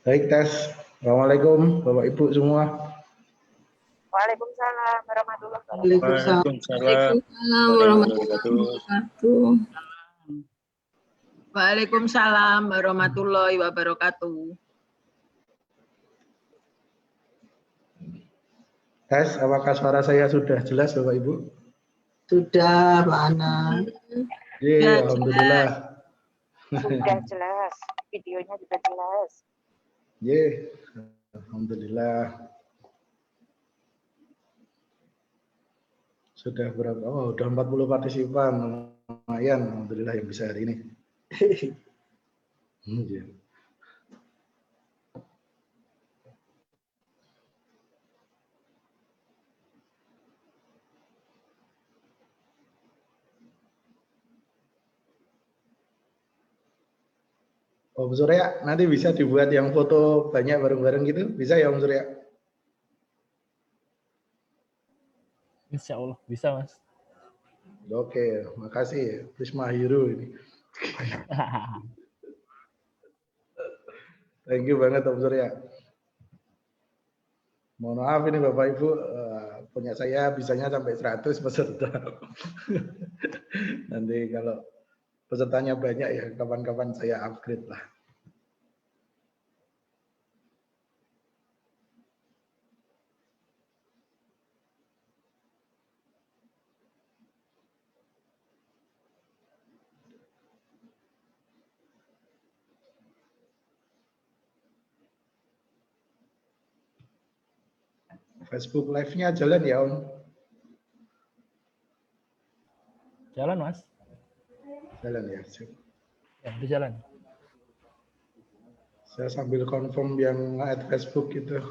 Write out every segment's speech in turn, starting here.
Baik, tes. Assalamualaikum Bapak Ibu semua. Waalaikumsalam warahmatullahi wabarakatuh. Waalaikumsalam warahmatullahi wabarakatuh. Waalaikumsalam warahmatullahi wabarakatuh. Tes, apakah suara saya sudah jelas Bapak Ibu? Sudah, Pak Ana. Iya, alhamdulillah. Sudah jelas, videonya juga jelas. Ye, alhamdulillah. Sudah berapa? Oh, udah 40 partisipan. Lumayan, alhamdulillah yang bisa hari ini. Yeah. Om Surya, nanti bisa dibuat yang foto banyak bareng-bareng gitu? Bisa ya Om Surya? Insya Allah bisa, Mas. Oke, makasih Prisma Hero ini. Thank you banget Om Surya. Mohon maaf ini Bapak Ibu, punya saya bisanya sampai 100 peserta. Nanti kalau pesertanya banyak ya kapan-kapan saya upgrade lah. Facebook Live-nya jalan ya Om? Jalan, Mas. Jalan ya. Ya, di jalan. Saya sambil confirm yang add Facebook itu.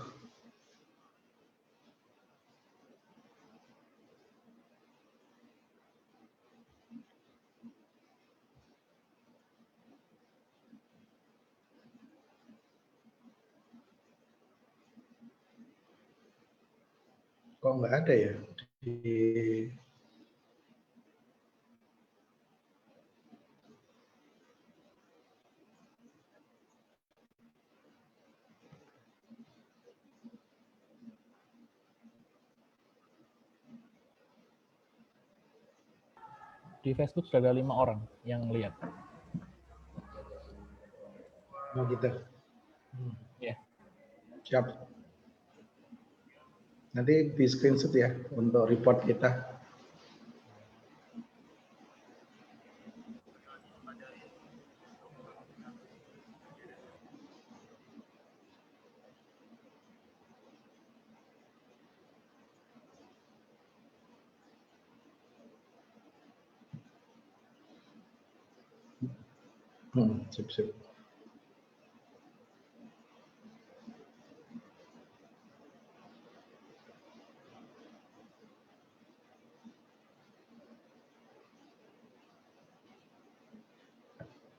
Kok nggak ada ya di Di Facebook sudah ada 5 orang yang lihat. mau gitu? Ya. Siap. Nanti di screenshot ya untuk report kita. Sip.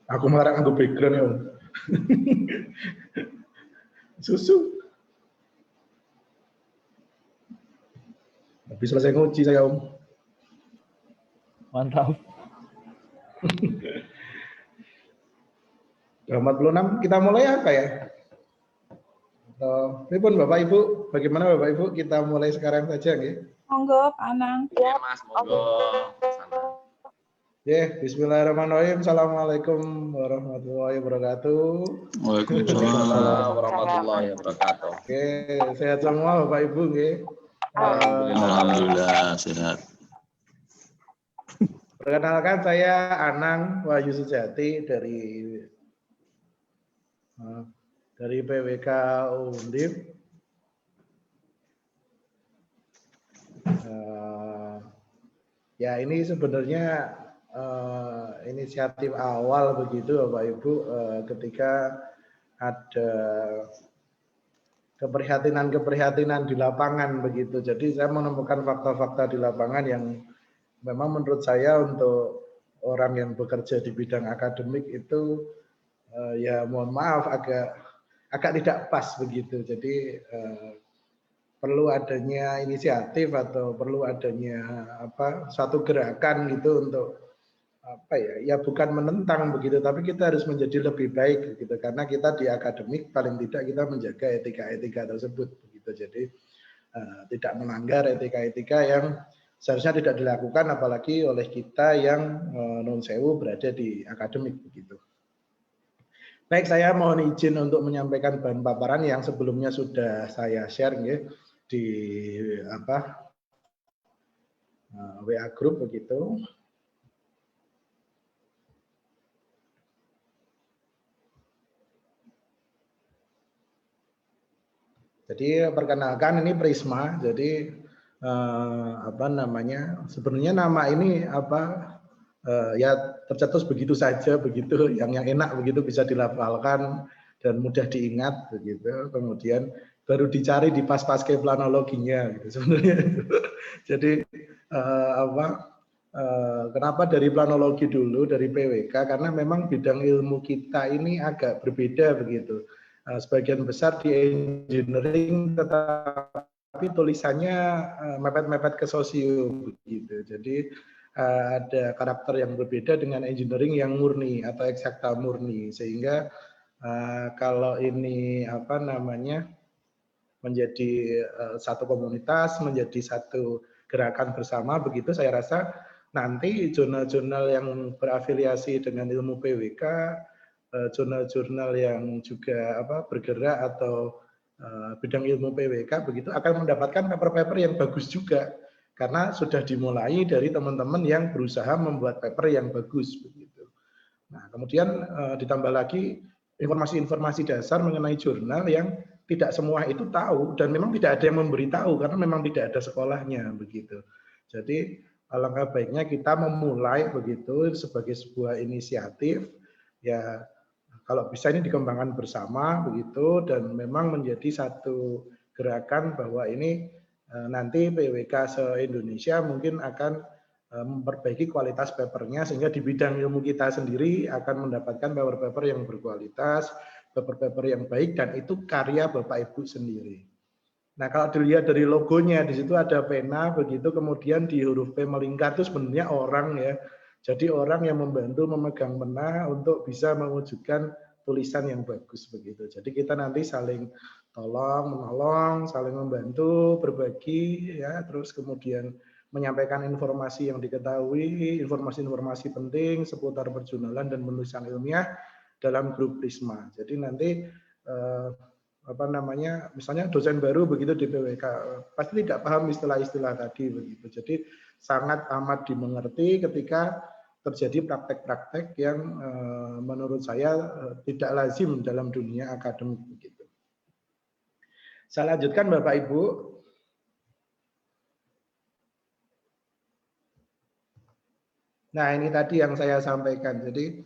Aku marah aku background ya Om. Susu. Habis selesai nguji saya Om. Mantap. 46 kita mulai apa ya? Ini pun Bapak Ibu, bagaimana Bapak Ibu? Kita mulai sekarang saja ya. Monggo, Pak Anang. Ya Mas, monggo. Sana. Bismillahirrahmanirrahim. Assalamualaikum warahmatullahi wabarakatuh. Waalaikumsalam warahmatullahi wabarakatuh. Oke, sehat semua Bapak Ibu nggih. Alhamdulillah sehat. Perkenalkan saya Anang Wahyu Sujati dari PWK Undip. Ya ini sebenarnya inisiatif awal begitu Bapak Ibu ketika ada keprihatinan di lapangan begitu. Jadi saya menemukan fakta-fakta di lapangan yang memang menurut saya untuk orang yang bekerja di bidang akademik itu ya mohon maaf agak tidak pas begitu. Jadi perlu adanya inisiatif atau perlu adanya satu gerakan gitu untuk bukan menentang begitu, tapi kita harus menjadi lebih baik begitu, karena kita di akademik paling tidak kita menjaga etika-etika tersebut begitu. Jadi tidak melanggar etika-etika yang seharusnya tidak dilakukan, apalagi oleh kita yang non sewu berada di akademik begitu. Baik, saya mohon izin untuk menyampaikan bahan paparan yang sebelumnya sudah saya share ya, di WA group begitu. Jadi perkenalkan ini Prisma. Jadi sebenarnya nama ini ya tercetus begitu saja begitu, yang enak begitu bisa dilafalkan dan mudah diingat begitu. Kemudian baru dicari di pas-paske planologinya gitu sebenarnya. Jadi kenapa dari planologi dulu, dari PWK, karena memang bidang ilmu kita ini agak berbeda begitu. Sebagian besar di engineering tetapi tulisannya mepet-mepet ke sosio begitu. Jadi ada karakter yang berbeda dengan engineering yang murni atau eksakta murni, sehingga kalau ini menjadi satu komunitas, menjadi satu gerakan bersama begitu, saya rasa nanti jurnal-jurnal yang berafiliasi dengan ilmu PWK, jurnal-jurnal yang juga bergerak atau bidang ilmu PWK begitu akan mendapatkan paper-paper yang bagus juga, karena sudah dimulai dari teman-teman yang berusaha membuat paper yang bagus begitu. Nah, kemudian ditambah lagi informasi-informasi dasar mengenai jurnal yang tidak semua itu tahu, dan memang tidak ada yang memberitahu karena memang tidak ada sekolahnya begitu. Jadi alangkah baiknya kita memulai begitu sebagai sebuah inisiatif ya, kalau bisa ini dikembangkan bersama begitu, dan memang menjadi satu gerakan bahwa ini nanti PWK se-Indonesia mungkin akan memperbaiki kualitas papernya, sehingga di bidang ilmu kita sendiri akan mendapatkan paper-paper yang berkualitas, paper-paper yang baik, dan itu karya Bapak Ibu sendiri. Nah, kalau dilihat dari logonya, di situ ada pena begitu, kemudian di huruf P melingkar itu sebenarnya orang ya. Jadi orang yang membantu memegang pena untuk bisa mewujudkan tulisan yang bagus begitu. Jadi kita nanti saling menolong, saling membantu, berbagi ya, terus kemudian menyampaikan informasi yang diketahui, informasi-informasi penting seputar perjurnalan dan penulisan ilmiah dalam grup Prisma. Jadi nanti misalnya dosen baru begitu di PWK pasti tidak paham istilah-istilah tadi begitu. Jadi sangat amat dimengerti ketika terjadi praktek-praktek yang menurut saya tidak lazim dalam dunia akademik begitu. Saya lanjutkan Bapak Ibu. Nah, ini tadi yang saya sampaikan. Jadi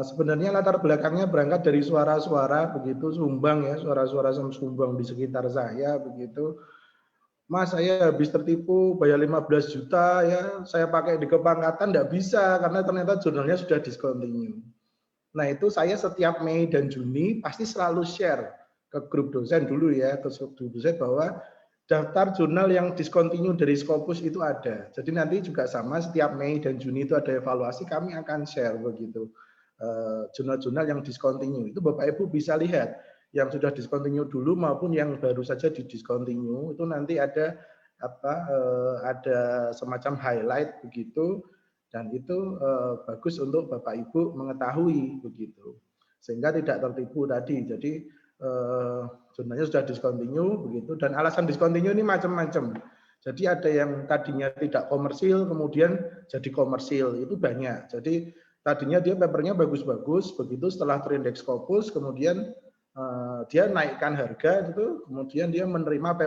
sebenarnya latar belakangnya berangkat dari suara-suara begitu, sumbang ya, suara-suara sumbang di sekitar saya begitu. Mas, saya habis tertipu bayar 15 juta ya, saya pakai di kepangkatan enggak bisa karena ternyata jurnalnya sudah discontinue. Nah, itu saya setiap Mei dan Juni pasti selalu share ke grup dosen dulu ya, ke grup dosen bahwa daftar jurnal yang discontinue dari Scopus itu ada. Jadi nanti juga sama, setiap Mei dan Juni itu ada evaluasi, kami akan share begitu. Jurnal-jurnal yang discontinue itu Bapak Ibu bisa lihat yang sudah discontinue dulu maupun yang baru saja di discontinue, itu nanti ada ada semacam highlight begitu, dan itu bagus untuk Bapak Ibu mengetahui begitu, sehingga tidak tertipu tadi. Jadi jurnalnya sudah discontinue begitu, dan alasan discontinue ini macam-macam. Jadi ada yang tadinya tidak komersil kemudian jadi komersil, itu banyak. Jadi tadinya dia papernya bagus-bagus, begitu setelah terindeks Scopus kemudian dia naikkan harga gitu, kemudian dia menerima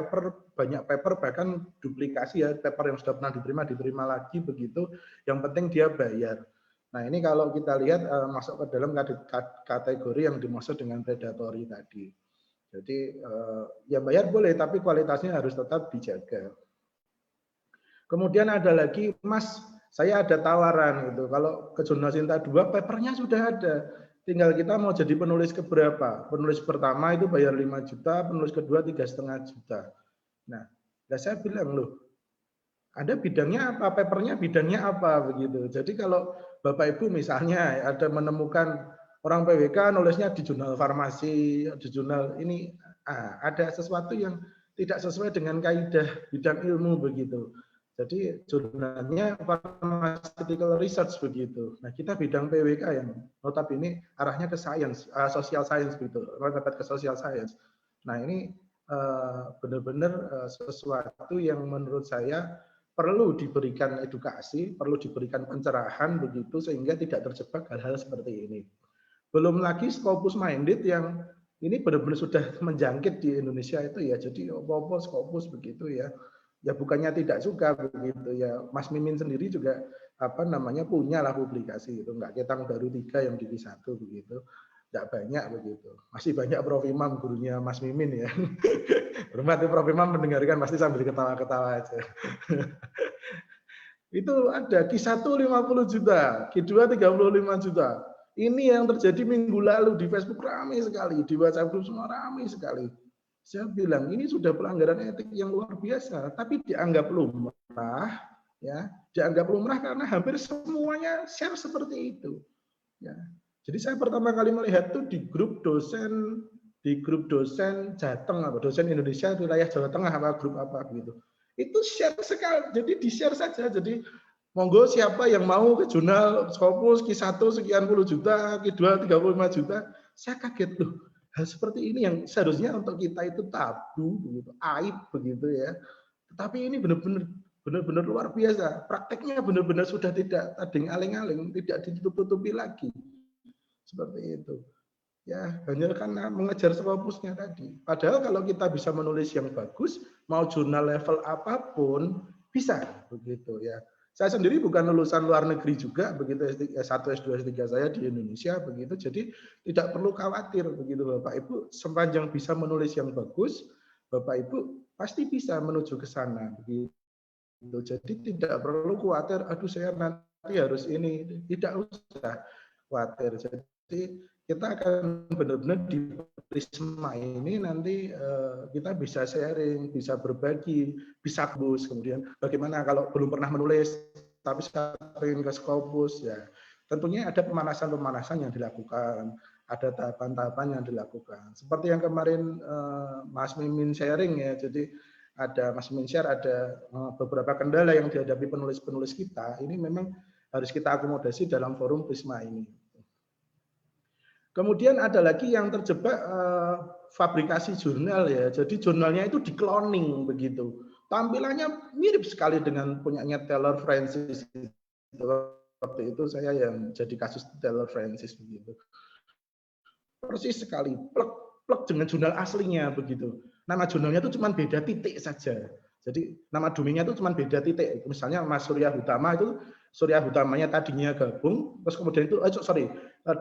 banyak paper bahkan duplikasi ya, paper yang sudah pernah diterima lagi begitu, yang penting dia bayar. Nah ini kalau kita lihat masuk ke dalam kategori yang dimaksud dengan predatory tadi. Jadi ya bayar boleh tapi kualitasnya harus tetap dijaga. Kemudian ada lagi, Mas, saya ada tawaran gitu. Kalau ke Jurnal Sinta 2 papernya sudah ada. Tinggal kita mau jadi penulis keberapa. Penulis pertama itu bayar 5 juta, penulis kedua 3,5 juta. Nah, saya bilang loh, ada bidangnya apa, papernya bidangnya apa begitu. Jadi kalau Bapak Ibu misalnya ada menemukan orang PWK nulisnya di jurnal farmasi, di jurnal ini ada sesuatu yang tidak sesuai dengan kaidah bidang ilmu begitu. Jadi jurnalnya pharmaceutical research begitu. Nah kita bidang PWK yang notabene arahnya ke science, social science begitu, dapat ke social science. Nah ini benar-benar sesuatu yang menurut saya perlu diberikan edukasi, perlu diberikan pencerahan begitu sehingga tidak terjebak hal-hal seperti ini. Belum lagi Scopus minded yang ini benar-benar sudah menjangkit di Indonesia itu ya. Jadi apa-apa Scopus begitu ya. Ya bukannya tidak suka begitu ya. Mas Mimin sendiri juga punya lah publikasi itu, enggak ketang baru 3 yang divisi 1 begitu. Enggak banyak begitu. Masih banyak Prof Imam gurunya Mas Mimin ya. Hormati Prof Imam mendengarkan pasti sambil ketawa-ketawa aja. Itu ada Q1 50 juta, Q2 35 juta. Ini yang terjadi minggu lalu di Facebook ramai sekali, di WhatsApp group semua ramai sekali. Saya bilang ini sudah pelanggaran etik yang luar biasa, tapi dianggap lumrah, ya, dianggap lumrah karena hampir semuanya share seperti itu. Ya. Jadi saya pertama kali melihat itu di grup dosen Jateng, dosen Indonesia wilayah Jawa Tengah grup apa gitu. Itu share sekali, jadi di share saja. Jadi monggo siapa yang mau ke jurnal Scopus Q1 sekian puluh juta, Q2 35 juta. Saya kaget loh. Hal seperti ini yang seharusnya untuk kita itu tabu, begitu, aib begitu ya. Tetapi ini benar-benar luar biasa. Prakteknya benar-benar sudah tidak tading aling-aling, tidak ditutup-tutupi lagi. Seperti itu. Ya, hanya karena mengejar Scopusnya tadi. Padahal kalau kita bisa menulis yang bagus, mau jurnal level apapun bisa begitu ya. Saya sendiri bukan lulusan luar negeri juga, begitu S1, S2, S3 saya di Indonesia begitu. Jadi tidak perlu khawatir begitu Bapak Ibu, sepanjang bisa menulis yang bagus, Bapak Ibu pasti bisa menuju ke sana begitu. Jadi tidak perlu khawatir, aduh saya nanti harus ini, tidak usah khawatir. Jadi kita akan benar-benar di Prisma ini nanti kita bisa sharing, bisa berbagi, bisa bus. Kemudian bagaimana kalau belum pernah menulis tapi sering ke Scopus ya. Tentunya ada pemanasan-pemanasan yang dilakukan, ada tahapan-tahapan yang dilakukan. Seperti yang kemarin Mas Mimin sharing ya. Jadi ada Mas Mimin share ada beberapa kendala yang dihadapi penulis-penulis kita. Ini memang harus kita akomodasi dalam forum Prisma ini. Kemudian ada lagi yang terjebak fabrikasi jurnal ya. Jadi jurnalnya itu di cloning begitu. Tampilannya mirip sekali dengan punyanya Taylor Francis. Waktu itu saya yang jadi kasus Taylor Francis begitu. Persis sekali, plek dengan jurnal aslinya begitu. Nama jurnalnya itu cuma beda titik saja. Jadi nama domainnya itu cuma beda titik. Misalnya Mas Surya Hutama itu Surya Hutamanya tadinya gabung, terus kemudian itu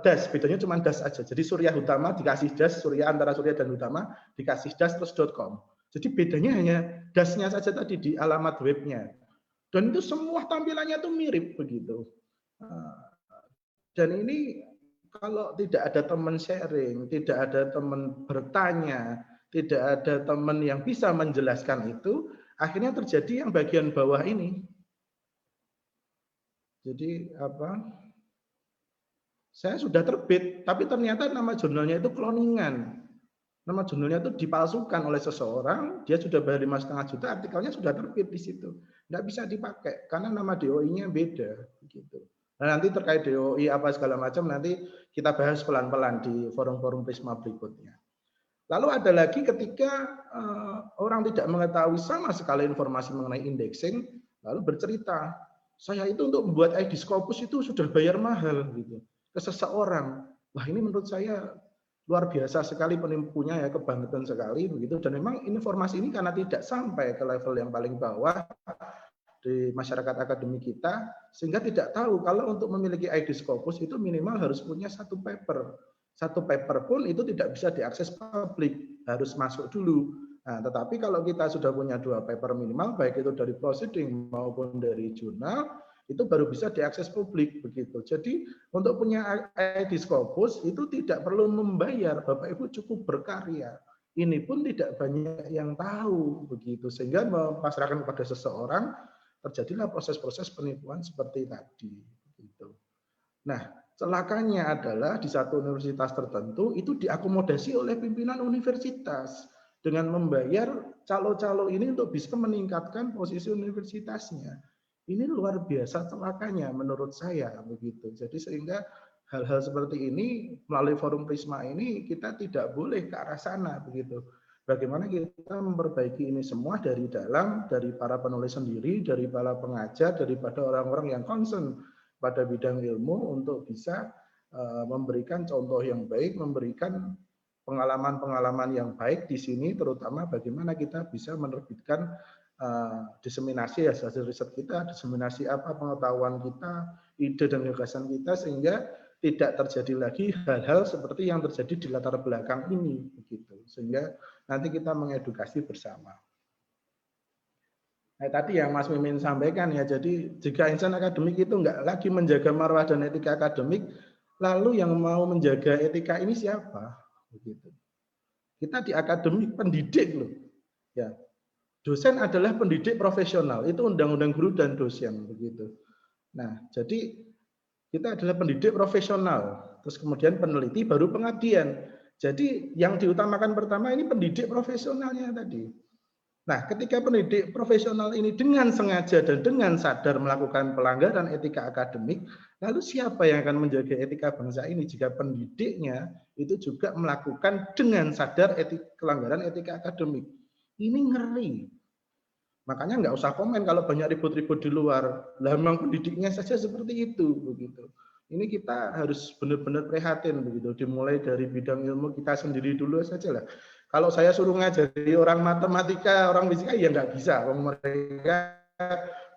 das, bedanya cuma das aja. Jadi Surya Hutama dikasih das, Surya antara Surya dan Hutama dikasih das terus .com. Jadi bedanya hanya dasnya saja tadi di alamat webnya. Dan itu semua tampilannya itu mirip begitu. Dan ini kalau tidak ada teman sharing, tidak ada teman bertanya, tidak ada teman yang bisa menjelaskan itu, akhirnya terjadi yang bagian bawah ini. Jadi saya sudah terbit, tapi ternyata nama jurnalnya itu cloningan. Nama jurnalnya itu dipalsukan oleh seseorang, dia sudah bayar 5,5 juta, artikelnya sudah terbit di situ. Nggak bisa dipakai, karena nama DOI-nya beda. Begitu. Nah, nanti terkait DOI apa segala macam, nanti kita bahas pelan-pelan di forum-forum Prisma berikutnya. Lalu ada lagi ketika orang tidak mengetahui sama sekali informasi mengenai indexing, lalu bercerita, saya itu untuk membuat ID Scopus itu sudah bayar mahal gitu ke seseorang. Wah, ini menurut saya luar biasa sekali penipunya ya, kebangetan sekali begitu. Dan memang informasi ini karena tidak sampai ke level yang paling bawah di masyarakat akademik kita, sehingga tidak tahu kalau untuk memiliki ID Scopus itu minimal harus punya satu paper. Satu paper pun itu tidak bisa diakses publik, harus masuk dulu. Nah, tetapi kalau kita sudah punya 2 paper minimal, baik itu dari proceeding maupun dari jurnal, itu baru bisa diakses publik begitu. Jadi untuk punya ID Scopus itu tidak perlu membayar, Bapak Ibu cukup berkarya. Ini pun tidak banyak yang tahu begitu, sehingga memasrahkan kepada seseorang terjadilah proses-proses penipuan seperti tadi. Begitu. Nah, celakanya adalah di satu universitas tertentu itu diakomodasi oleh pimpinan universitas dengan membayar calo-calo ini untuk bisa meningkatkan posisi universitasnya. Ini luar biasa celakanya menurut saya begitu. Jadi sehingga hal-hal seperti ini melalui forum Prisma ini kita tidak boleh ke arah sana begitu. Bagaimana kita memperbaiki ini semua dari dalam, dari para penulis sendiri, dari para pengajar, daripada orang-orang yang concern pada bidang ilmu untuk bisa memberikan contoh yang baik, memberikan pengalaman-pengalaman yang baik di sini, terutama bagaimana kita bisa menerbitkan diseminasi hasil riset kita, diseminasi apa pengetahuan kita, ide dan gagasan kita, sehingga tidak terjadi lagi hal-hal seperti yang terjadi di latar belakang ini, begitu. Sehingga nanti kita mengedukasi bersama. Nah, tadi yang Mas Mimin sampaikan ya, jadi jika insan akademik itu enggak lagi menjaga marwah dan etika akademik, lalu yang mau menjaga etika ini siapa? Begitu. Kita di akademik pendidik loh, ya. Dosen adalah pendidik profesional, itu undang-undang guru dan dosen begitu. Nah, jadi kita adalah pendidik profesional, terus kemudian peneliti, baru pengabdian. Jadi yang diutamakan pertama ini pendidik profesionalnya tadi. Nah, ketika pendidik profesional ini dengan sengaja dan dengan sadar melakukan pelanggaran etika akademik, lalu siapa yang akan menjaga etika bangsa ini jika pendidiknya itu juga melakukan dengan sadar pelanggaran etika akademik? Ini ngeri. Makanya nggak usah komen kalau banyak ribut-ribut di luar. Lah memang pendidiknya saja seperti itu begitu. Ini kita harus benar-benar prihatin begitu. Dimulai dari bidang ilmu kita sendiri dulu saja lah. Kalau saya suruh ngajari orang matematika, orang fisika ya nggak bisa. Mereka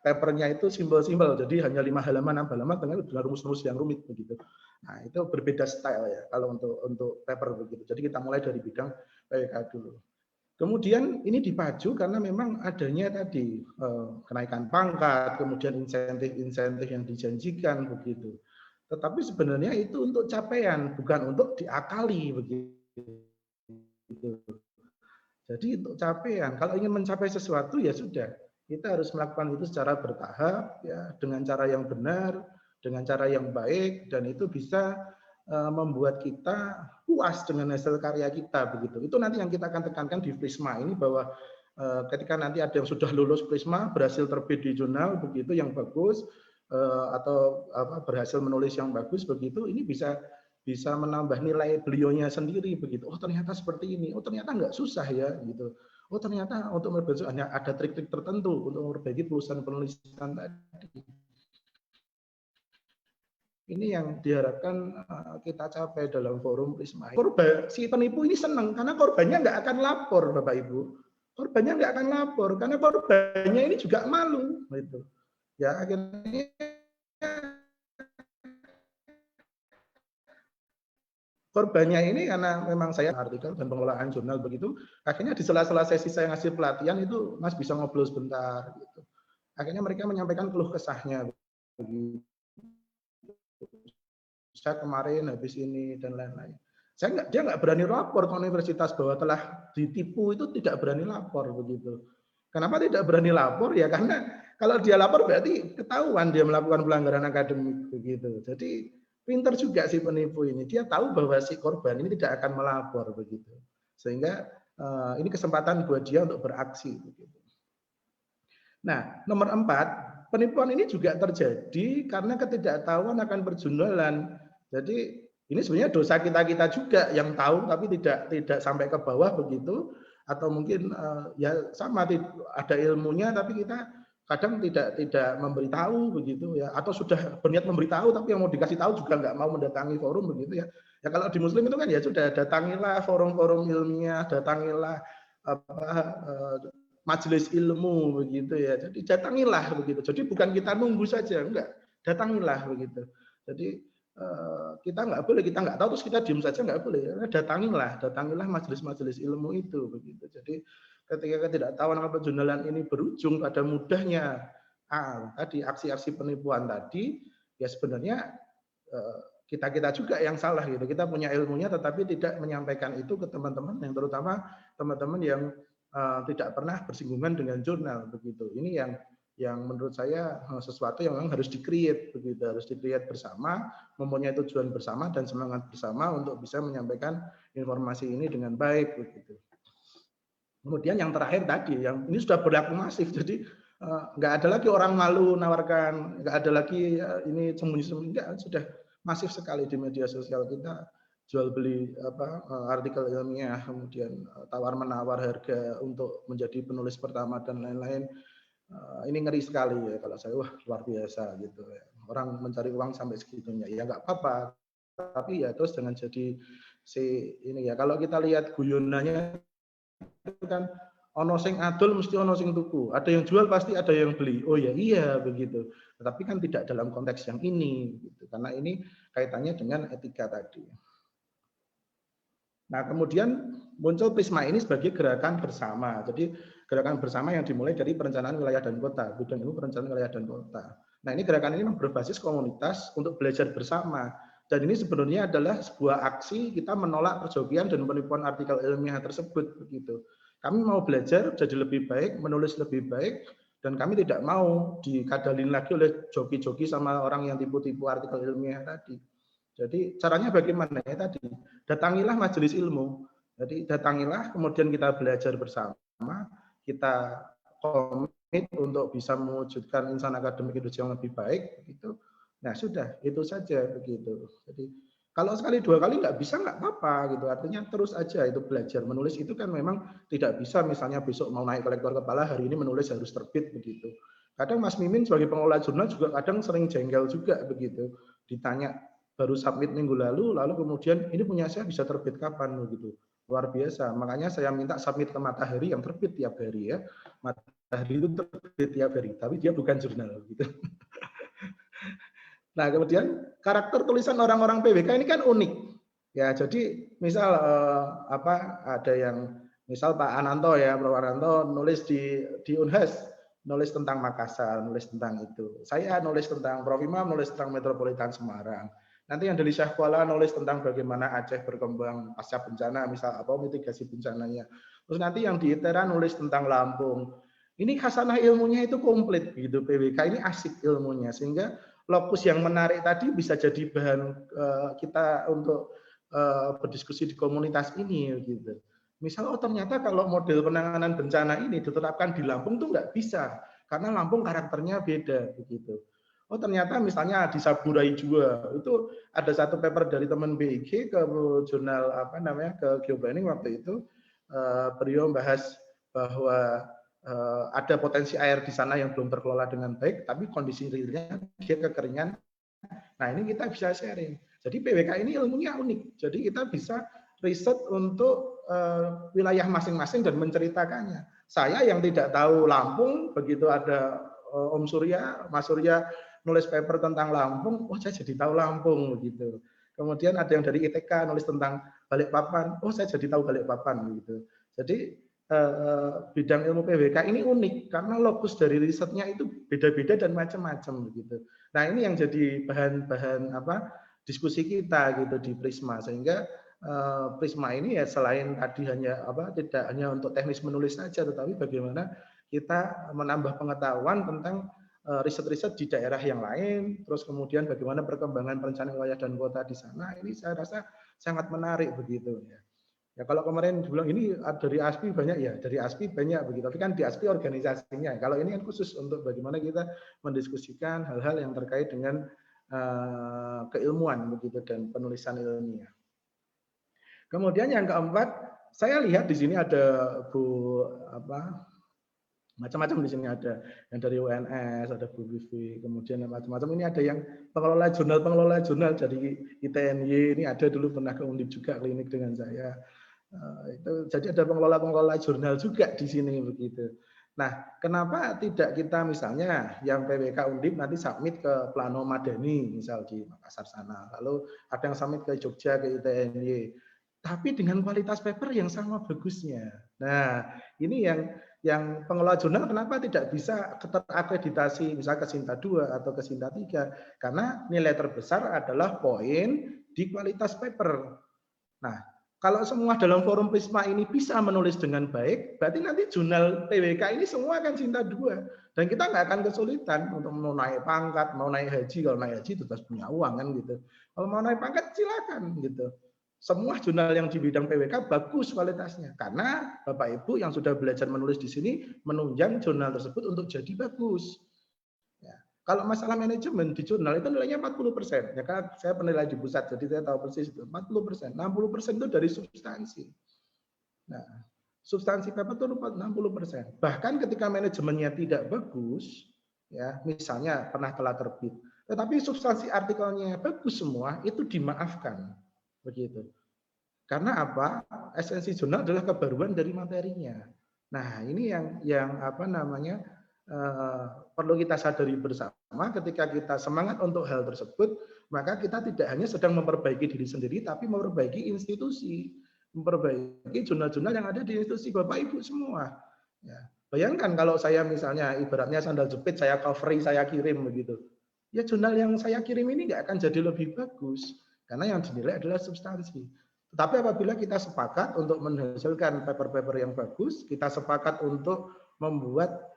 papernya itu simpel-simpel. Jadi hanya 5 halaman, 6 halaman dengan rumus-rumus yang rumit begitu. Nah, itu berbeda style ya kalau untuk paper begitu. Jadi kita mulai dari bidang PWK dulu. Kemudian ini dipacu karena memang adanya tadi kenaikan pangkat, kemudian insentif-insentif yang dijanjikan begitu. Tetapi sebenarnya itu untuk capaian, bukan untuk diakali begitu. Jadi untuk capaian, kalau ingin mencapai sesuatu ya sudah, kita harus melakukan itu secara bertahap, ya, dengan cara yang benar, dengan cara yang baik, dan itu bisa membuat kita puas dengan hasil karya kita begitu. Itu nanti yang kita akan tekankan di Prisma ini, bahwa ketika nanti ada yang sudah lulus Prisma, berhasil terbit di jurnal begitu yang bagus, atau berhasil menulis yang bagus begitu, ini bisa menambah nilai beliaunya sendiri begitu. Oh ternyata seperti ini. Oh ternyata nggak susah ya gitu. Oh ternyata untuk memperbaiki hanya ada trik-trik tertentu untuk memperbaiki tulisan penulisan tadi. Ini yang diharapkan kita capai dalam forum Prisma. Si penipu ini senang karena korbannya nggak akan lapor, Bapak Ibu. Korbannya nggak akan lapor karena korbannya ini juga malu, gitu. Ya akhirnya korbannya ini karena memang saya artikel dan pengelolaan jurnal begitu. Akhirnya di sela-sela sesi saya ngasih pelatihan itu Mas bisa ngobrol sebentar, gitu. Akhirnya mereka menyampaikan keluh kesahnya. Begitu. Saya kemarin habis ini dan lain-lain. Dia nggak berani lapor ke universitas bahwa telah ditipu, itu tidak berani lapor begitu. Kenapa tidak berani lapor? Ya karena kalau dia lapor berarti ketahuan dia melakukan pelanggaran akademik begitu. Jadi pintar juga si penipu ini. Dia tahu bahwa si korban ini tidak akan melapor begitu. Sehingga ini kesempatan buat dia untuk beraksi. Begitu. Nah, nomor 4, penipuan ini juga terjadi karena ketidaktahuan akan perjualan. Jadi ini sebenarnya dosa kita juga yang tahu tapi tidak sampai ke bawah begitu, atau mungkin ya sama ada ilmunya tapi kita kadang tidak memberitahu begitu ya, atau sudah berniat memberitahu tapi yang mau dikasih tahu juga nggak mau mendatangi forum begitu ya. Ya kalau di Muslim itu kan ya sudah, datangilah forum-forum ilmiah, datangilah majelis ilmu begitu ya. Jadi datangilah begitu. Jadi bukan kita nunggu saja, enggak, datangilah begitu. Jadi kita nggak boleh, kita nggak tahu terus kita diam saja, nggak boleh. Datangilah majelis-majelis ilmu itu begitu. Jadi ketika ketidaktahuan akan penjualan ini berujung pada mudahnya tadi aksi-aksi penipuan tadi, ya sebenarnya kita juga yang salah gitu. Kita punya ilmunya tetapi tidak menyampaikan itu ke teman-teman, yang terutama teman-teman yang tidak pernah bersinggungan dengan jurnal begitu. Ini yang menurut saya sesuatu yang memang harus di-create begitu, harus di-create bersama, mempunyai tujuan bersama dan semangat bersama untuk bisa menyampaikan informasi ini dengan baik begitu. Kemudian yang terakhir tadi, yang ini sudah berlaku masif, jadi nggak ada lagi orang malu nawarkan, nggak ada lagi ini sembunyi-sembunyi, enggak, sudah masif sekali di media sosial kita, jual beli artikel ilmiah, kemudian tawar menawar harga untuk menjadi penulis pertama dan lain-lain. Ini ngeri sekali ya kalau saya, wah luar biasa gitu ya. Orang mencari uang sampai segitunya, ya nggak apa-apa, tapi ya terus jangan jadi ini ya. Kalau kita lihat guyonannya kan, ono sing adol mesti ono sing tuku, ada yang jual pasti ada yang beli. Oh ya iya begitu. Tetapi kan tidak dalam konteks yang ini gitu. Karena ini kaitannya dengan etika tadi. Nah, kemudian muncul Prisma ini sebagai gerakan bersama. Jadi gerakan bersama yang dimulai dari perencanaan wilayah dan kota, bidang ilmu perencanaan wilayah dan kota. Nah, ini gerakan ini berbasis komunitas untuk belajar bersama. Dan ini sebenarnya adalah sebuah aksi kita menolak perjokian dan penipuan artikel ilmiah tersebut begitu. Kami mau belajar jadi lebih baik, menulis lebih baik, dan kami tidak mau dikadalin lagi oleh joki-joki sama orang yang tipu-tipu artikel ilmiah tadi. Jadi caranya bagaimana ya tadi? Datangilah majelis ilmu. Jadi datangilah, kemudian kita belajar bersama, kita komit untuk bisa mewujudkan insan akademik Indonesia yang lebih baik begitu. Nah sudah, itu saja begitu. Jadi kalau sekali dua kali nggak bisa nggak apa-apa gitu. Artinya terus aja itu belajar menulis itu kan memang tidak bisa misalnya besok mau naik kolektor kepala hari ini menulis harus terbit begitu. Kadang Mas Mimin sebagai pengelola jurnal juga kadang sering jengkel juga begitu. Ditanya baru submit minggu lalu kemudian ini punya saya bisa terbit kapan begitu. Luar biasa. Makanya saya minta submit ke Matahari yang terbit tiap hari ya. Matahari itu terbit tiap hari, tapi dia bukan jurnal gitu. Nah, kemudian karakter tulisan orang-orang PWK ini kan unik. Ya, jadi misal ada yang misal Pak Ananto ya, Prof. Ananto nulis di Unhas, nulis tentang Makassar, nulis tentang itu. Saya nulis tentang Prof. Imam, nulis tentang Metropolitan Semarang. Nanti yang dari Syahkuala nulis tentang bagaimana Aceh berkembang pasca bencana, misal mitigasi bencananya. Terus nanti yang di ITERA nulis tentang Lampung. Ini khasanah ilmunya itu komplit gitu, PWK ini asik ilmunya, sehingga lokus yang menarik tadi bisa jadi bahan kita untuk berdiskusi di komunitas ini gitu. Misal ternyata kalau model penanganan bencana ini diterapkan di Lampung tuh nggak bisa karena Lampung karakternya beda begitu. Oh ternyata misalnya di Saburai juga itu ada satu paper dari teman BIG ke jurnal ke Geoplanning waktu itu, beliau membahas bahwa ada potensi air di sana yang belum terkelola dengan baik, tapi kondisi realnya dia kekeringan. Nah ini kita bisa sharing. Jadi PWK ini ilmunya unik. Jadi kita bisa riset untuk wilayah masing-masing dan menceritakannya. Saya yang tidak tahu Lampung, begitu ada Om Surya, Mas Surya nulis paper tentang Lampung, oh saya jadi tahu Lampung gitu. Kemudian ada yang dari ITK nulis tentang Balikpapan, oh saya jadi tahu Balikpapan gitu. Jadi bidang ilmu PWK ini unik karena lokus dari risetnya itu beda-beda dan macam-macam begitu. Nah ini yang jadi bahan-bahan diskusi kita gitu di Prisma, sehingga Prisma ini ya selain tadi tidak hanya untuk teknis menulis saja, tetapi bagaimana kita menambah pengetahuan tentang riset-riset di daerah yang lain, terus kemudian bagaimana perkembangan perencanaan wilayah dan kota di sana. Ini saya rasa sangat menarik begitu ya. Ya kalau kemarin bilang ini dari ASPI banyak, ya dari ASPI banyak begitu. Tapi kan di ASPI organisasinya. Kalau ini kan khusus untuk bagaimana kita mendiskusikan hal-hal yang terkait dengan keilmuan begitu dan penulisan ilmiah. Kemudian yang keempat, saya lihat di sini ada macam-macam di sini, ada yang dari UNS, ada Bu Vivi, kemudian macam-macam. Ini ada yang pengelola jurnal dari ITNY, ini ada dulu pernah ke Undip juga klinik dengan saya. Jadi ada pengelola jurnal juga di sini begitu. Nah, kenapa tidak kita misalnya yang PWK Undip nanti submit ke Plano Madani misal di Makassar sana, lalu ada yang submit ke Jogja ke ITNY, tapi dengan kualitas paper yang sama bagusnya. Nah, ini yang pengelola jurnal kenapa tidak bisa terakreditasi misalnya ke Sinta 2 atau ke Sinta 3? Karena nilai terbesar adalah poin di kualitas paper. Nah, kalau semua dalam forum Prisma ini bisa menulis dengan baik, berarti nanti jurnal PWK ini semua akan Sinta 2. Dan kita nggak akan kesulitan untuk mau naik pangkat, mau naik haji. Kalau naik haji itu harus punya uang kan gitu. Kalau mau naik pangkat silakan gitu. Semua jurnal yang di bidang PWK bagus kualitasnya. Karena Bapak Ibu yang sudah belajar menulis di sini menunjang jurnal tersebut untuk jadi bagus. Ya. Kalau masalah manajemen di jurnal itu nilainya 40%. Ya kan saya penilai di pusat, jadi saya tahu persis itu 40%. 60% itu dari substansi. Nah, substansi paper itu 60%. Bahkan ketika manajemennya tidak bagus, ya misalnya pernah telah terbit, tetapi substansi artikelnya bagus semua, itu dimaafkan. Begitu. Karena apa? Esensi jurnal adalah kebaruan dari materinya. Nah, ini yang perlu kita sadari bersama ketika kita semangat untuk hal tersebut, maka kita tidak hanya sedang memperbaiki diri sendiri, tapi memperbaiki institusi, memperbaiki jurnal-jurnal yang ada di institusi Bapak Ibu semua. Ya. Bayangkan kalau saya misalnya ibaratnya sandal jepit, saya covery, saya kirim begitu. Ya jurnal yang saya kirim ini nggak akan jadi lebih bagus. Karena yang dinilai adalah substansi. Tetapi apabila kita sepakat untuk menghasilkan paper-paper yang bagus, kita sepakat untuk membuat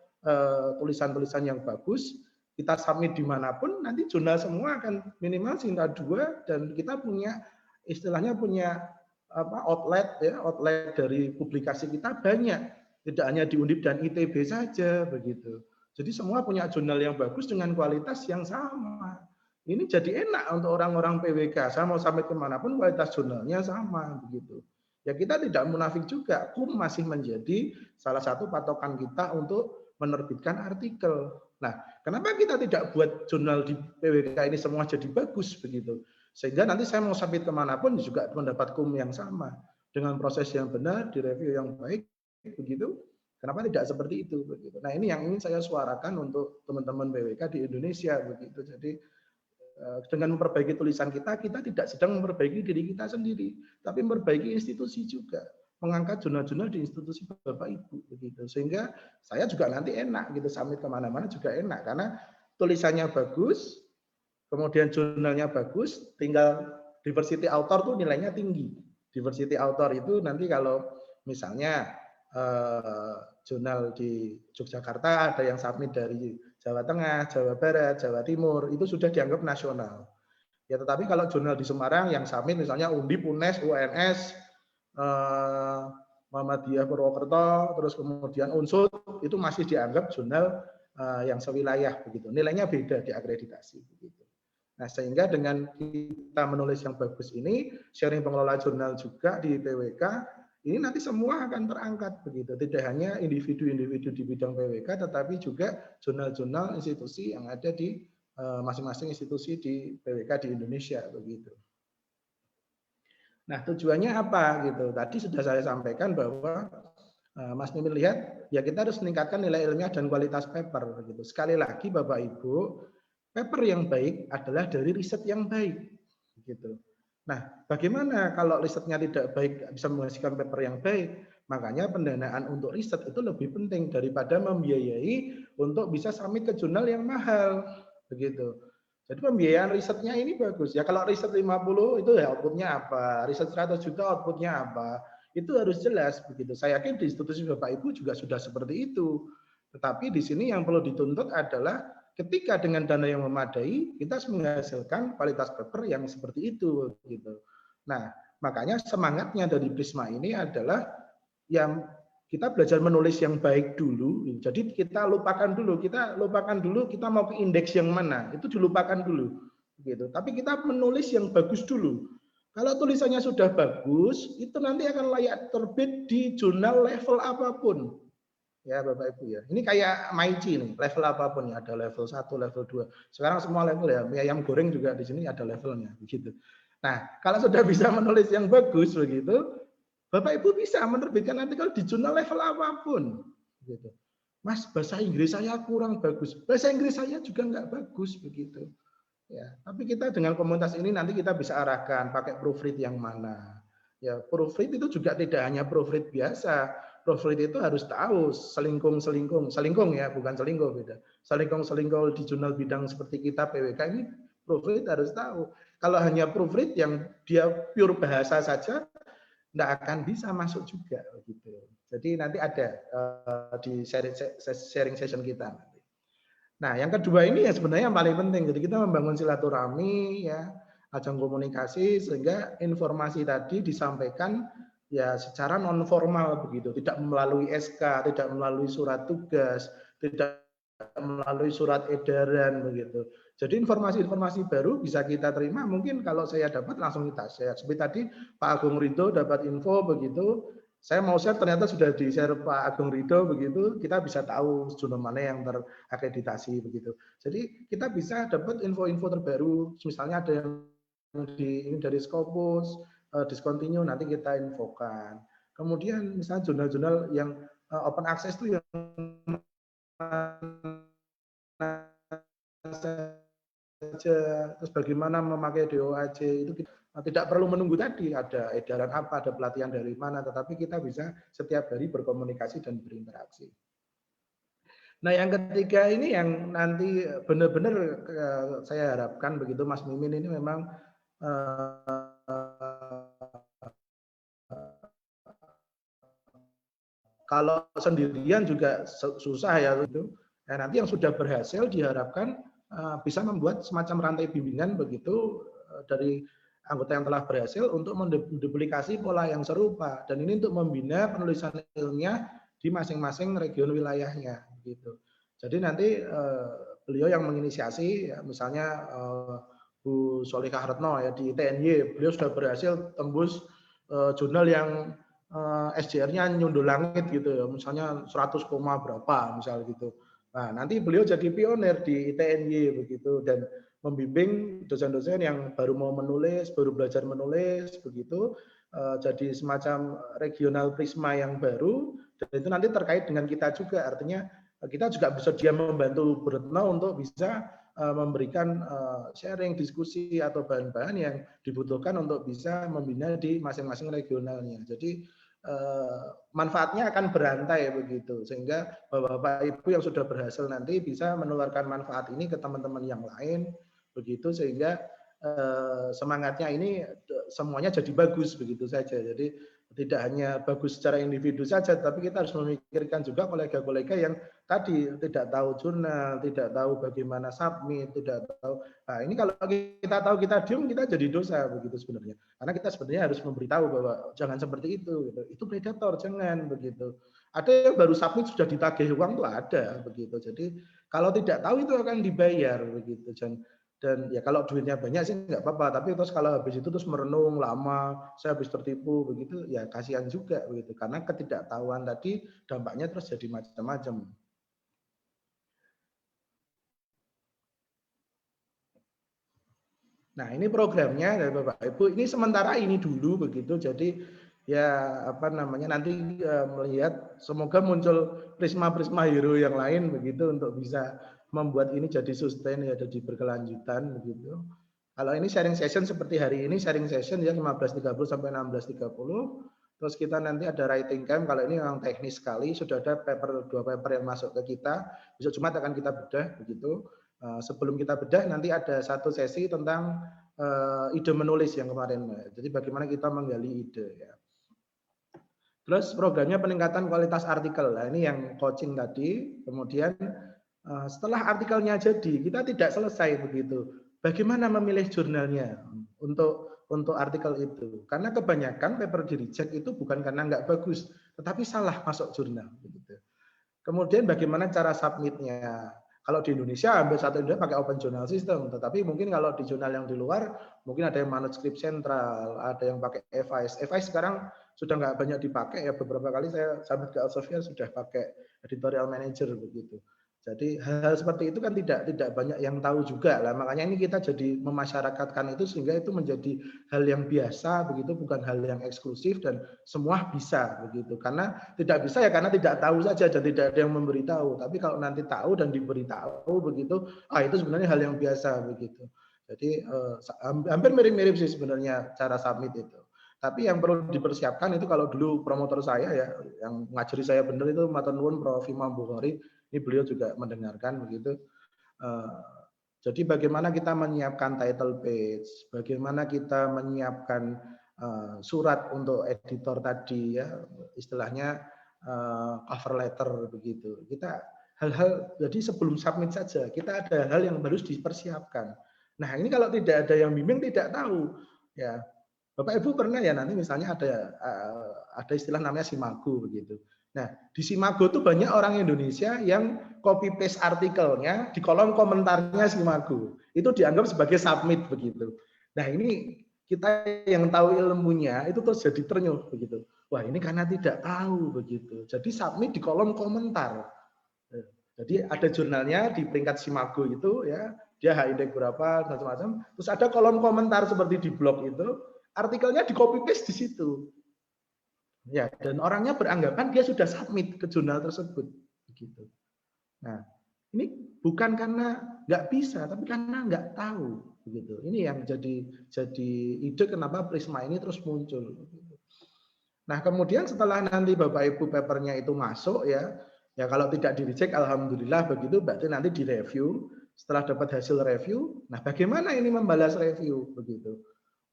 tulisan-tulisan yang bagus, kita submit dimanapun, nanti jurnal semua akan minimal Sinta 2 dan kita punya istilahnya punya outlet ya, outlet dari publikasi kita banyak, tidak hanya di Undip dan ITB saja begitu. Jadi semua punya jurnal yang bagus dengan kualitas yang sama. Ini jadi enak untuk orang-orang PWK. Saya mau sampai kemanapun kualitas jurnalnya sama begitu. Ya kita tidak munafik juga. KUM masih menjadi salah satu patokan kita untuk menerbitkan artikel. Nah, kenapa kita tidak buat jurnal di PWK ini semua jadi bagus begitu? Sehingga nanti saya mau submit kemanapun juga mendapat KUM yang sama dengan proses yang benar, direview yang baik begitu. Kenapa tidak seperti itu begitu? Nah ini yang ingin saya suarakan untuk teman-teman PWK di Indonesia begitu. Jadi dengan memperbaiki tulisan kita tidak sedang memperbaiki diri kita sendiri, tapi memperbaiki institusi juga, mengangkat jurnal-jurnal di institusi Bapak Ibu begitu. Sehingga saya juga nanti enak gitu, submit kemana-mana juga enak karena tulisannya bagus, kemudian jurnalnya bagus, tinggal diversity author tuh nilainya tinggi. Diversity author itu nanti kalau misalnya jurnal di Yogyakarta ada yang submit dari Jawa Tengah, Jawa Barat, Jawa Timur, itu sudah dianggap nasional. Ya, tetapi kalau jurnal di Semarang yang submit misalnya Undip, UNES, UNS, Muhammadiyah Purwokerto, terus kemudian Unsud, itu masih dianggap jurnal yang sewilayah begitu. Nilainya beda di akreditasi begitu. Nah, sehingga dengan kita menulis yang bagus ini, sharing pengelola jurnal juga di PWK, ini nanti semua akan terangkat begitu. Tidak hanya individu-individu di bidang PWK, tetapi juga jurnal-jurnal institusi yang ada di masing-masing institusi di PWK di Indonesia begitu. Nah, tujuannya apa gitu? Tadi sudah saya sampaikan bahwa Mas Mimin lihat, ya kita harus meningkatkan nilai ilmiah dan kualitas paper begitu. Sekali lagi Bapak Ibu, paper yang baik adalah dari riset yang baik gitu. Nah, bagaimana kalau risetnya tidak baik, bisa menghasilkan paper yang baik? Makanya pendanaan untuk riset itu lebih penting daripada membiayai untuk bisa submit ke jurnal yang mahal, begitu. Jadi pembiayaan risetnya ini bagus. Ya kalau riset 50 itu ya outputnya apa? Riset 100 juta outputnya apa? Itu harus jelas, begitu. Saya yakin di institusi Bapak Ibu juga sudah seperti itu. Tetapi di sini yang perlu dituntut adalah ketika dengan dana yang memadai, kita harus menghasilkan kualitas paper yang seperti itu, gitu. Nah, makanya semangatnya dari Prisma ini adalah yang kita belajar menulis yang baik dulu. Jadi kita lupakan dulu kita mau ke indeks yang mana, itu dilupakan dulu. Gitu. Tapi kita menulis yang bagus dulu. Kalau tulisannya sudah bagus, itu nanti akan layak terbit di jurnal level apapun. Ya Bapak Ibu ya. Ini kayak Maici nih, level apapun ya, ada level 1, level 2. Sekarang semua level ya, mie ayam goreng juga di sini ada levelnya begitu. Nah, kalau sudah bisa menulis yang bagus begitu, Bapak Ibu bisa menerbitkan artikel di jurnal level apapun gitu. Mas, bahasa Inggris saya kurang bagus. Bahasa Inggris saya juga nggak bagus begitu. Ya, tapi kita dengan komunitas ini nanti kita bisa arahkan pakai proofread yang mana. Ya, proofread itu juga tidak hanya proofread biasa. Proofread itu harus tahu selingkung ya, bukan selingkuh beda. Selingkung di jurnal bidang seperti kita PWK ini proofread harus tahu. Kalau hanya proofread yang dia pure bahasa saja, tidak akan bisa masuk juga gitu. Jadi nanti ada di sharing session kita nanti. Nah, yang kedua ini ya sebenarnya yang paling penting. Jadi kita membangun silaturahmi ya, ajang komunikasi sehingga informasi tadi disampaikan ya secara non formal begitu, tidak melalui SK, tidak melalui surat tugas, tidak melalui surat edaran begitu. Jadi informasi-informasi baru bisa kita terima, mungkin kalau saya dapat langsung kita share. Seperti tadi Pak Agung Ridho dapat info begitu, saya mau share ternyata sudah di-share Pak Agung Ridho begitu, kita bisa tahu jurnal mana yang terakreditasi begitu. Jadi kita bisa dapat info-info terbaru, misalnya ada yang ini dari Scopus, discontinue nanti kita infokan. Kemudian misalnya jurnal-jurnal yang open access itu yang saja, terus bagaimana memakai DOAJ itu kita tidak perlu menunggu tadi ada edaran apa, ada pelatihan dari mana, tetapi kita bisa setiap hari berkomunikasi dan berinteraksi. Nah, yang ketiga ini yang nanti benar-benar saya harapkan begitu Mas Mimin ini memang kalau sendirian juga susah ya itu. Nah, nanti yang sudah berhasil diharapkan bisa membuat semacam rantai bimbingan begitu dari anggota yang telah berhasil untuk menduplikasi pola yang serupa, dan ini untuk membina penulisan ilmiah di masing-masing region wilayahnya gitu. Jadi nanti beliau yang menginisiasi ya, misalnya Bu Solikah Retno ya di TNY, beliau sudah berhasil tembus jurnal yang SJR-nya nyundul langit gitu ya, misalnya 100, berapa misal gitu. Nah, nanti beliau jadi pionir di TNY begitu dan membimbing dosen-dosen yang baru mau menulis, baru belajar menulis begitu, jadi semacam regional Prisma yang baru, dan itu nanti terkait dengan kita juga, artinya kita juga bisa dia membantu Bu Retno untuk bisa memberikan sharing, diskusi atau bahan-bahan yang dibutuhkan untuk bisa membina di masing-masing regionalnya. Jadi manfaatnya akan berantai begitu, sehingga Bapak Ibu yang sudah berhasil nanti bisa menularkan manfaat ini ke teman-teman yang lain begitu, sehingga semangatnya ini semuanya jadi bagus begitu saja. Jadi tidak hanya bagus secara individu saja, tapi kita harus memikirkan juga kolega-kolega yang tadi tidak tahu jurnal, tidak tahu bagaimana submit, tidak tahu. Nah, ini kalau kita tahu kita diem, kita jadi dosa begitu sebenarnya. Karena kita sebenarnya harus memberitahu bahwa jangan seperti itu, gitu. Itu predator, jangan begitu. Ada yang baru submit sudah ditagih uang tuh ada begitu. Jadi kalau tidak tahu itu akan dibayar begitu. Dan ya kalau duitnya banyak sih nggak apa-apa, tapi terus kalau habis itu terus merenung lama, saya habis tertipu begitu, ya kasihan juga begitu, karena ketidaktahuan tadi dampaknya terus jadi macam-macam. Nah, ini programnya dari Bapak Ibu, ini sementara ini dulu begitu, jadi ya apa namanya nanti melihat semoga muncul prisma-prisma hero yang lain begitu untuk bisa membuat ini jadi sustain ya, jadi berkelanjutan begitu. Kalau ini sharing session seperti hari ini sharing session ya 15.30 sampai 16.30. Terus kita nanti ada writing camp, kalau ini memang teknis sekali, sudah ada dua paper yang masuk ke kita. Besok Jumat akan kita bedah begitu. Sebelum kita bedah nanti ada satu sesi tentang ide menulis yang kemarin. Jadi bagaimana kita menggali ide ya. Terus programnya peningkatan kualitas artikel. Nah, ini yang coaching tadi. Kemudian setelah artikelnya jadi, kita tidak selesai begitu. Bagaimana memilih jurnalnya? Untuk untuk artikel itu. Karena kebanyakan paper di reject itu bukan karena nggak bagus, tetapi salah masuk jurnal. Begitu. Kemudian bagaimana cara submitnya? Kalau di Indonesia, hampir satu Indonesia pakai open journal system, tetapi mungkin kalau di jurnal yang di luar, mungkin ada yang manuskrip sentral, ada yang pakai EVICE. EVICE sekarang sudah nggak banyak dipakai ya, beberapa kali saya submit ke Elsevier sudah pakai editorial manager begitu. Jadi hal-hal seperti itu kan tidak banyak yang tahu juga lah. Makanya ini kita jadi memasyarakatkan itu sehingga itu menjadi hal yang biasa begitu, bukan hal yang eksklusif dan semua bisa begitu. Karena tidak bisa ya karena tidak tahu saja dan tidak ada yang memberitahu. Tapi kalau nanti tahu dan diberitahu begitu, itu sebenarnya hal yang biasa begitu. Jadi hampir mirip-mirip sih sebenarnya cara submit itu. Tapi yang perlu dipersiapkan itu kalau dulu promotor saya ya, yang ngajari saya benar itu matur nuwun Prof. Imam Bukhari. Ini beliau juga mendengarkan begitu. Jadi bagaimana kita menyiapkan title page, bagaimana kita menyiapkan surat untuk editor tadi ya, istilahnya cover letter begitu. Kita hal-hal jadi sebelum submit saja kita ada hal yang harus dipersiapkan. Nah ini kalau tidak ada yang bimbing tidak tahu ya. Bapak Ibu pernah ya nanti misalnya ada istilah namanya simago begitu. Nah, di Simago itu banyak orang Indonesia yang copy paste artikelnya di kolom komentarnya Simago. Itu dianggap sebagai submit begitu. Nah, ini kita yang tahu ilmunya itu terus jadi ternyuh begitu. Wah, ini karena tidak tahu begitu. Jadi submit di kolom komentar. Jadi ada jurnalnya di peringkat Simago itu ya, dia H-index berapa macam-macam. Terus ada kolom komentar seperti di blog itu, artikelnya di copy paste di situ. Ya, dan orangnya beranggapan dia sudah submit ke jurnal tersebut, begitu. Nah, ini bukan karena nggak bisa, tapi karena nggak tahu, begitu. Ini yang jadi ide kenapa Prisma ini terus muncul. Nah, kemudian setelah nanti Bapak Ibu papernya itu masuk ya kalau tidak di reject, alhamdulillah begitu, berarti nanti direview. Setelah dapat hasil review, nah bagaimana ini membalas review, begitu,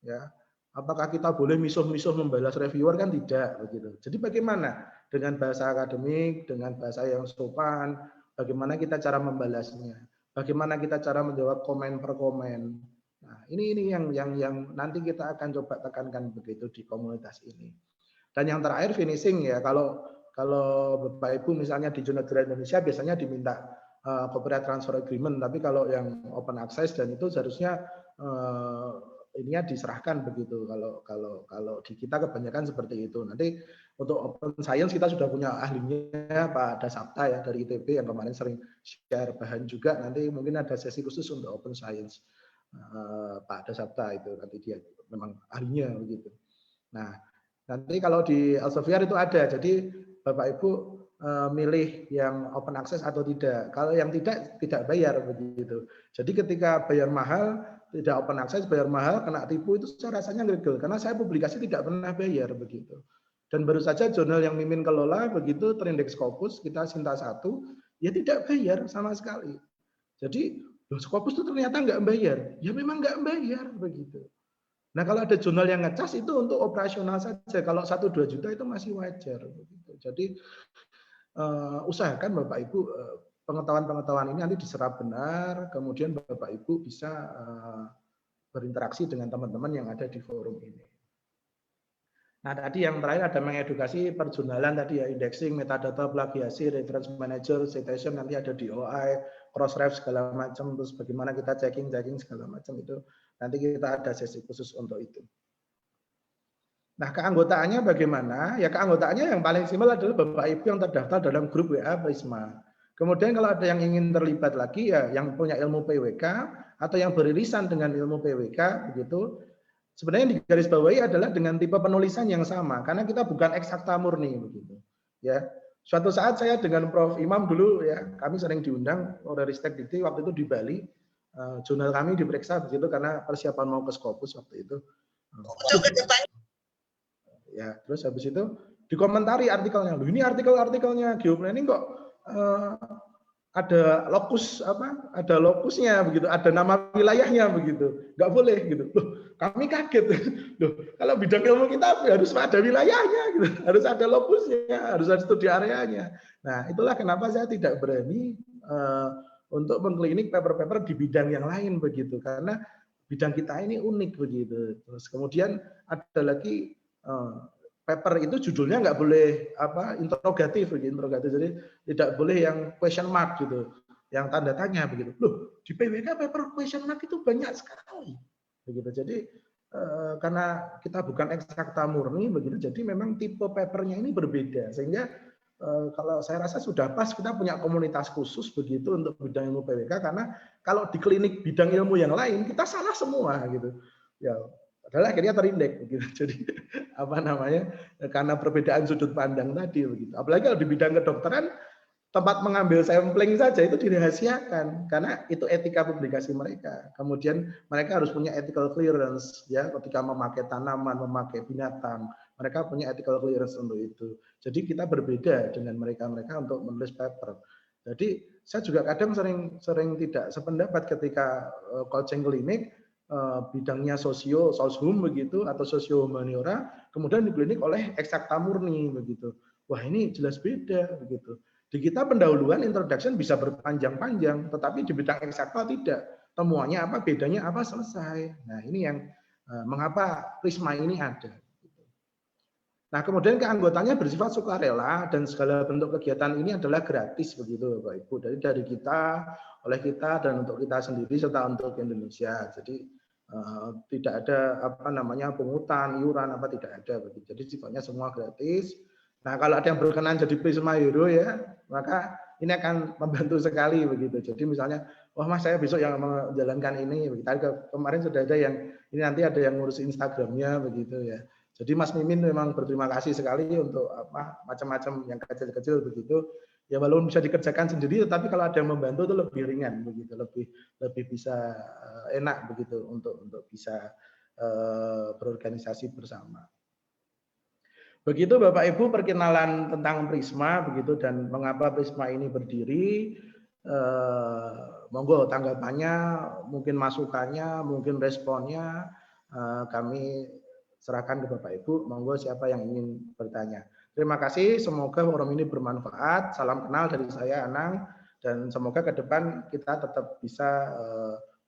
ya. Apakah kita boleh misuh-misuh membalas reviewer kan tidak begitu. Jadi bagaimana dengan bahasa akademik, dengan bahasa yang sopan, bagaimana kita cara membalasnya, bagaimana kita cara menjawab komen per komen. Nah, ini yang nanti kita akan coba tekankan begitu di komunitas ini. Dan yang terakhir finishing ya, kalau Bapak Ibu misalnya di Jurnal Indonesia biasanya diminta copyright transfer agreement, tapi kalau yang open access dan itu seharusnya ininya diserahkan begitu. Kalau di kita kebanyakan seperti itu. Nanti untuk open science kita sudah punya ahlinya Pak Dasapta ya dari ITB yang kemarin sering share bahan juga. Nanti mungkin ada sesi khusus untuk open science Pak Dasapta itu nanti dia memang ahlinya begitu. Nah nanti kalau di Elsevier itu ada. Jadi Bapak Ibu milih yang open access atau tidak. Kalau yang tidak bayar begitu. Jadi ketika bayar mahal, tidak open access, bayar mahal, kena tipu itu saya rasanya ngegel. Karena saya publikasi tidak pernah bayar begitu. Dan baru saja jurnal yang Mimin kelola begitu terindeks Scopus, kita Sinta 1, ya tidak bayar sama sekali. Jadi Scopus itu ternyata nggak bayar. Ya memang nggak bayar begitu. Nah kalau ada jurnal yang ngecas itu untuk operasional saja. Kalau 1-2 juta itu masih wajar. Begitu. Jadi usahakan Bapak Ibu pengetahuan-pengetahuan ini nanti diserap benar, kemudian Bapak Ibu bisa berinteraksi dengan teman-teman yang ada di forum ini. Nah tadi yang terakhir ada mengedukasi perjurnalan tadi ya, indexing, metadata, plagiasi, reference manager, citation nanti ada di OI, cross-ref segala macam, terus bagaimana kita checking segala macam itu. Nanti kita ada sesi khusus untuk itu. Nah keanggotaannya bagaimana? Ya keanggotaannya yang paling simpel adalah Bapak Ibu yang terdaftar dalam grup WA Prisma. Kemudian kalau ada yang ingin terlibat lagi ya yang punya ilmu PWK atau yang beririsan dengan ilmu PWK begitu. Sebenarnya yang digarisbawahi adalah dengan tipe penulisan yang sama karena kita bukan eksakta murni begitu. Ya. Suatu saat saya dengan Prof Imam dulu ya, kami sering diundang oleh Ristek Dikti waktu itu di Bali. Jurnal kami diperiksa begitu karena persiapan mau ke Scopus waktu itu. Ya, terus habis itu dikomentari artikelnya. Loh, ini artikelnya geoplanning kok ada lokus ada lokusnya begitu, ada nama wilayahnya begitu. Nggak boleh gitu. Loh, kami kaget. Loh, kalau bidang ilmu kita harus ada wilayahnya gitu. Harus ada lokusnya, harus ada studi areanya. Nah, itulah kenapa saya tidak berani untuk mengklinik paper-paper di bidang yang lain begitu. Karena bidang kita ini unik begitu. Terus kemudian ada lagi paper itu judulnya nggak boleh interrogatif begitu, interrogatif. Jadi tidak boleh yang question mark gitu, yang tanda tanya begitu. Loh, di PWK paper question mark itu banyak sekali begitu. Jadi karena kita bukan eksakta murni begitu, jadi memang tipe papernya ini berbeda, sehingga kalau saya rasa sudah pas kita punya komunitas khusus begitu untuk bidang ilmu PWK, karena kalau di klinik bidang ilmu yang lain kita salah semua gitu ya, padahal akhirnya terindeks begitu. Jadi karena perbedaan sudut pandang tadi begitu. Apalagi kalau di bidang kedokteran, tempat mengambil sampling saja itu dirahasiakan karena itu etika publikasi mereka. Kemudian mereka harus punya ethical clearance ya, ketika memakai tanaman, memakai binatang, mereka punya ethical clearance untuk itu. Jadi kita berbeda dengan mereka untuk menulis paper. Jadi saya juga kadang sering tidak sependapat ketika coaching klinik bidangnya soshum begitu atau sosio-humaniora, kemudian di klinik oleh eksakta murni begitu. Wah, ini jelas beda begitu. Di kita pendahuluan introduction bisa berpanjang-panjang, tetapi di bidang eksakta tidak. Temuannya apa, bedanya apa, selesai. Nah, ini yang mengapa Prisma ini ada. Nah, kemudian keanggotaannya bersifat sukarela dan segala bentuk kegiatan ini adalah gratis begitu, Bapak Ibu. Dari kita, oleh kita, dan untuk kita sendiri serta untuk Indonesia. Jadi tidak ada pungutan, iuran tidak ada begitu. Jadi sifatnya semua gratis. Nah, kalau ada yang berkenan jadi Prisma Hero ya, maka ini akan membantu sekali begitu. Jadi misalnya, wah Mas saya besok yang menjalankan ini, kemarin sudah ada yang ini nanti ada yang ngurus Instagramnya begitu ya. Jadi Mas Mimin memang berterima kasih sekali untuk macam-macam yang kecil-kecil begitu. Ya walaupun bisa dikerjakan sendiri, tetapi kalau ada yang membantu itu lebih ringan begitu, lebih bisa enak begitu untuk bisa berorganisasi bersama. Begitu Bapak Ibu perkenalan tentang Prisma begitu dan mengapa Prisma ini berdiri. Monggo tanggapannya, mungkin masukannya, mungkin responnya kami serahkan ke Bapak Ibu. Monggo siapa yang ingin bertanya. Terima kasih, semoga forum ini bermanfaat. Salam kenal dari saya Anang dan semoga ke depan kita tetap bisa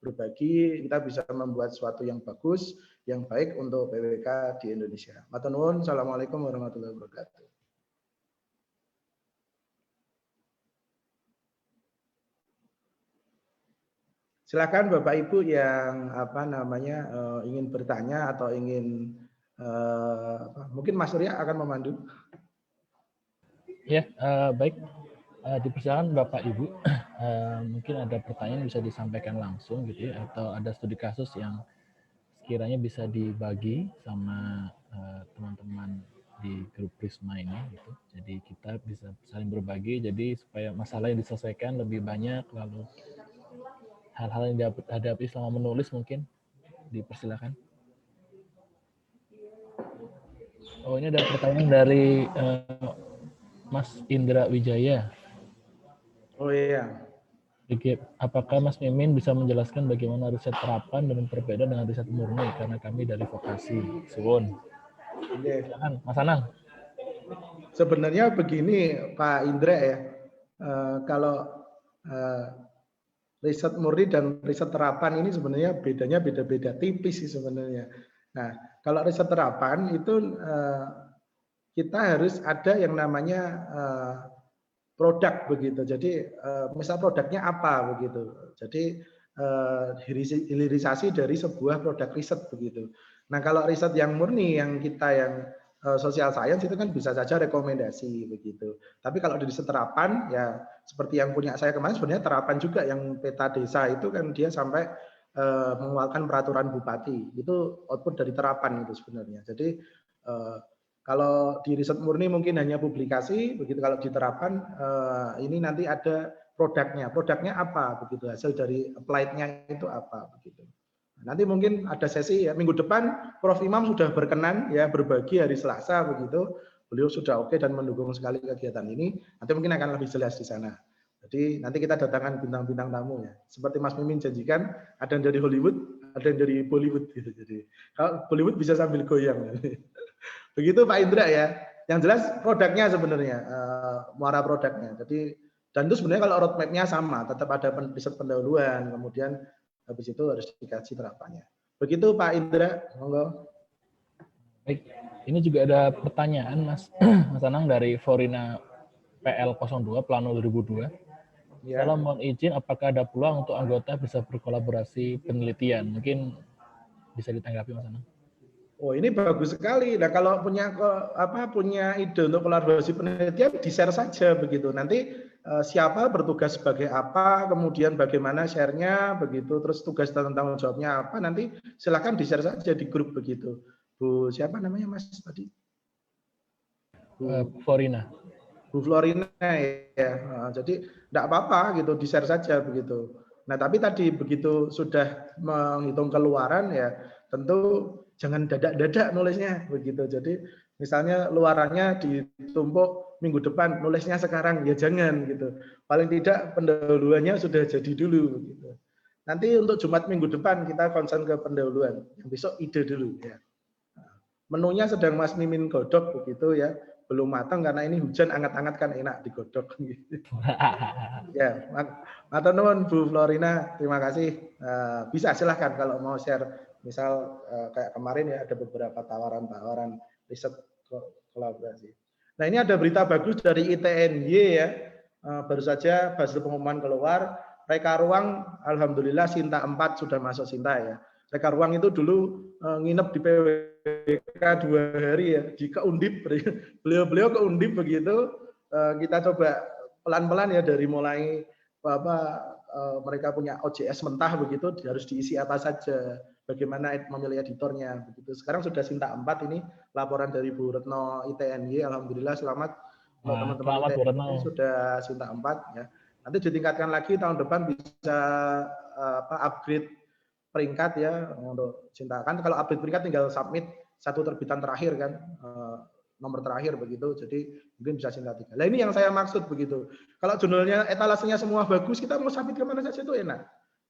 berbagi, kita bisa membuat sesuatu yang bagus, yang baik untuk PWK di Indonesia. Matur nuwun. Assalamualaikum warahmatullahi wabarakatuh. Silakan Bapak Ibu yang ingin bertanya atau ingin mungkin Mas Surya akan memandu. Ya, baik. Dipersilakan Bapak Ibu, mungkin ada pertanyaan bisa disampaikan langsung gitu ya, atau ada studi kasus yang sekiranya bisa dibagi sama teman-teman di grup Prisma ini gitu. Jadi kita bisa saling berbagi, jadi supaya masalah yang diselesaikan lebih banyak, lalu hal-hal yang dihadapi selama menulis mungkin dipersilakan. Oh, ini ada pertanyaan dari Mas Indra Wijaya. Oh iya. Apakah Mas Mimin bisa menjelaskan bagaimana riset terapan dan berbeda dengan riset murni? Karena kami dari vokasi. Suwun. Silakan, Mas Anang. Sebenarnya begini Pak Indra ya, kalau riset murni dan riset terapan ini sebenarnya bedanya beda-beda tipis sih sebenarnya. Nah, kalau riset terapan itu kita harus ada yang namanya produk begitu. Jadi misal produknya apa begitu. Jadi hilirisasi dari sebuah produk riset begitu. Nah, kalau riset yang murni yang kita yang social science itu kan bisa saja rekomendasi begitu. Tapi kalau dari terapan ya seperti yang punya saya kemarin sebenarnya terapan juga yang peta desa itu kan dia sampai mengeluarkan peraturan bupati. Itu output dari terapan itu sebenarnya. Jadi kalau di riset murni mungkin hanya publikasi, begitu kalau diterapkan ini nanti ada produknya. Produknya apa begitu, hasil dari applied-nya itu apa begitu. Nanti mungkin ada sesi ya minggu depan Prof Imam sudah berkenan ya berbagi hari Selasa begitu. Beliau sudah oke dan mendukung sekali kegiatan ini. Nanti mungkin akan lebih jelas di sana. Jadi nanti kita datangkan bintang-bintang tamu ya. Seperti Mas Mimin janjikan, ada yang dari Hollywood, ada yang dari Bollywood gitu. Jadi kalau Bollywood bisa sambil goyang. Begitu Pak Indra ya. Yang jelas produknya sebenarnya, muara produknya. Jadi dan itu sebenarnya kalau roadmap-nya sama, tetap ada riset pendahuluan, kemudian habis itu harus dikaji terapannya. Begitu Pak Indra, monggo. Baik, ini juga ada pertanyaan Mas Mas Anang dari Forina PL02 Plano 2002. Ya. Kalau mohon izin, apakah ada peluang untuk anggota bisa berkolaborasi penelitian? Mungkin bisa ditanggapi Mas Anang. Oh, ini bagus sekali. Nah, kalau punya ide untuk kolaborasi penelitian, di-share saja begitu. Nanti siapa bertugas sebagai apa, kemudian bagaimana share-nya begitu, terus tugas dan tanggung jawabnya apa, nanti silakan di-share saja di grup begitu. Bu, siapa namanya Mas tadi? Florina. Bu Florina ya. Jadi enggak apa-apa gitu, di-share saja begitu. Nah, tapi tadi begitu sudah menghitung keluaran ya, tentu jangan dadak-dadak nulisnya begitu. Jadi misalnya luarannya ditumpuk minggu depan, nulisnya sekarang ya jangan gitu. Paling tidak pendahuluannya sudah jadi dulu gitu. Nanti untuk Jumat minggu depan kita konsen ke pendahuluan. Yang besok ide dulu ya. Menunya sedang Mas Mimin godok begitu ya. Belum matang karena ini hujan, anget-anget kan enak digodok gitu. Ya, matur nuwun Bu Florina, terima kasih. Bisa silahkan kalau mau share. Misal kayak kemarin ya ada beberapa tawaran-tawaran riset kolaborasi. Nah, ini ada berita bagus dari ITNY ya. Baru saja hasil pengumuman keluar. Reka Ruang alhamdulillah Sinta 4 sudah masuk Sinta ya. Reka Ruang itu dulu nginep di PWK 2 hari ya di Keundip. Beliau ke Undip begitu. Kita coba pelan-pelan ya dari mulai mereka punya OJS mentah begitu harus diisi apa saja. Bagaimana memilih editornya begitu. Sekarang sudah Sinta 4 ini laporan dari Bu Retno ITNY, alhamdulillah selamat teman-teman ITNY sudah Sinta 4 ya. Nanti ditingkatkan lagi tahun depan bisa upgrade peringkat ya untuk Sinta. Kan kalau upgrade peringkat tinggal submit satu terbitan terakhir kan, nomor terakhir begitu. Jadi mungkin bisa Sinta 3. Nah, ini yang saya maksud begitu. Kalau jurnalnya etalasenya semua bagus, kita mau submit kemana saja itu enak.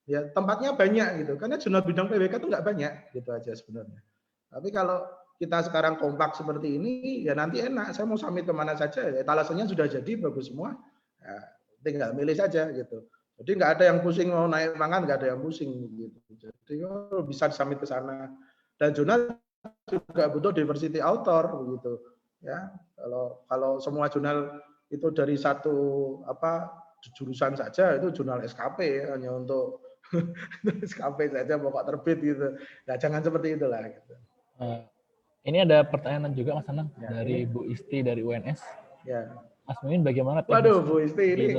Ya, tempatnya banyak gitu. Karena jurnal bidang PWK itu nggak banyak gitu aja sebenarnya. Tapi kalau kita sekarang kompak seperti ini, ya nanti enak. Saya mau submit kemana saja, ya, etalasenya sudah jadi bagus semua. Ya, tinggal milih saja gitu. Jadi nggak ada yang pusing mau naik mangan, nggak ada yang pusing gitu. Jadi bisa submit ke sana. Dan jurnal juga butuh diversity author begitu. Ya, kalau semua jurnal itu dari satu jurusan saja itu jurnal SKP ya, hanya untuk SKP saja pokok terbit gitu. Nah, jangan seperti itulah. Gitu. Ini ada pertanyaan juga Mas Anang ya, dari Bu Isti dari UNS. Ya. Mas Mimin bagaimana? Waduh, Bu Isti ini.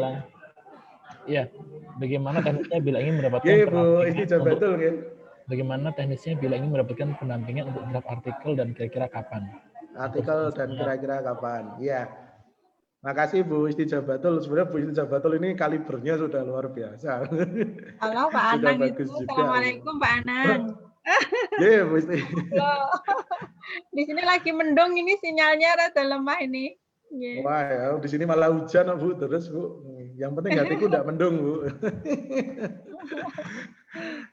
Iya, bagaimana teknisnya bila ingin mendapatkan Bu Isti coba betul ya. Bagaimana teknisnya bila ingin mendapatkan pendampingan untuk draft artikel dan kira-kira kapan? Artikel dan kira-kira kapan? Iya. Makasih Bu Isti Jabatul. Sebenarnya Bu Isti Jabatul ini kalibernya sudah luar biasa. Halo Pak Anang itu. Assalamualaikum Pak Anang. Iya Bu Isti. Di sini lagi mendung ini sinyalnya rada lemah ini. Yeah. Wah ya, di sini malah hujan Bu terus Bu. Yang penting hatiku tidak mendung Bu.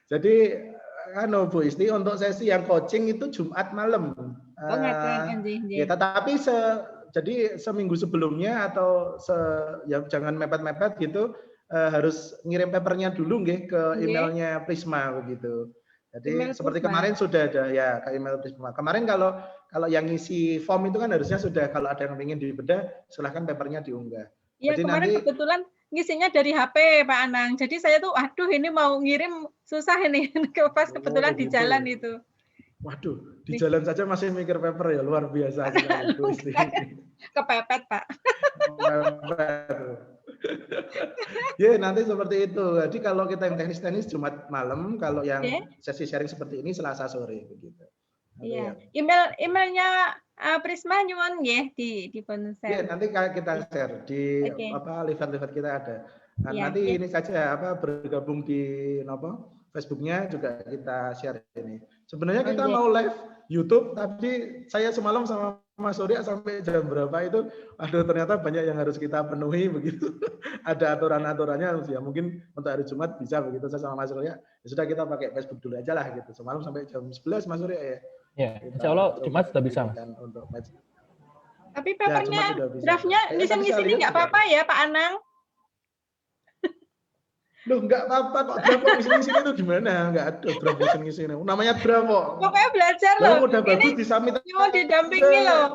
Jadi Bu Isti untuk sesi yang coaching itu Jumat malam. Oh ngaten ya, tetapi jadi seminggu sebelumnya atau ya jangan mepet-mepet gitu harus ngirim papernya dulu nggih ke emailnya Prisma begitu. Jadi email seperti Prisma. Kemarin sudah ada ya ke email Prisma. Kemarin kalau yang ngisi form itu kan harusnya sudah kalau ada yang ingin dibedah silahkan papernya diunggah. Iya kemarin kebetulan ngisinya dari HP Pak Anang. Jadi saya tuh aduh ini mau ngirim susah ini pas kebetulan di jalan itu. Waduh, di jalan saja masih mikir paper ya, luar biasa. Kepepet, Pak. Ya, nanti seperti itu. Jadi kalau kita yang teknis-teknis Jumat malam, kalau yang sesi sharing seperti ini Selasa sore begitu. Iya. Emailnya Prisma nyuwun nggih di ponsel. Iya, nanti kita share di live-live kita ada. Nah, nanti ini saja bergabung di Facebooknya juga kita share ini. Sebenarnya kita mau live YouTube, tapi saya semalam sama Mas Surya sampai jam berapa itu, aduh ternyata banyak yang harus kita penuhi begitu. Ada aturan-aturannya, ya mungkin untuk hari Jumat bisa begitu. Saya sama Mas Surya, ya sudah kita pakai Facebook dulu aja lah gitu. Semalam sampai jam 11 Mas Surya ya. Ya, insya Allah Jumat sudah bisa Mas. Tapi papernya, draftnya, lisan-lisan ini nggak apa-apa ya Pak Anang? Loh, nggak apa-apa kok draft kok ngisi-ngisi itu gimana? Nggak ada draft ngisi-ngisi. Namanya draft kok. Pokoknya belajar loh. Loh, udah bagus di summit. Mau didampingi loh.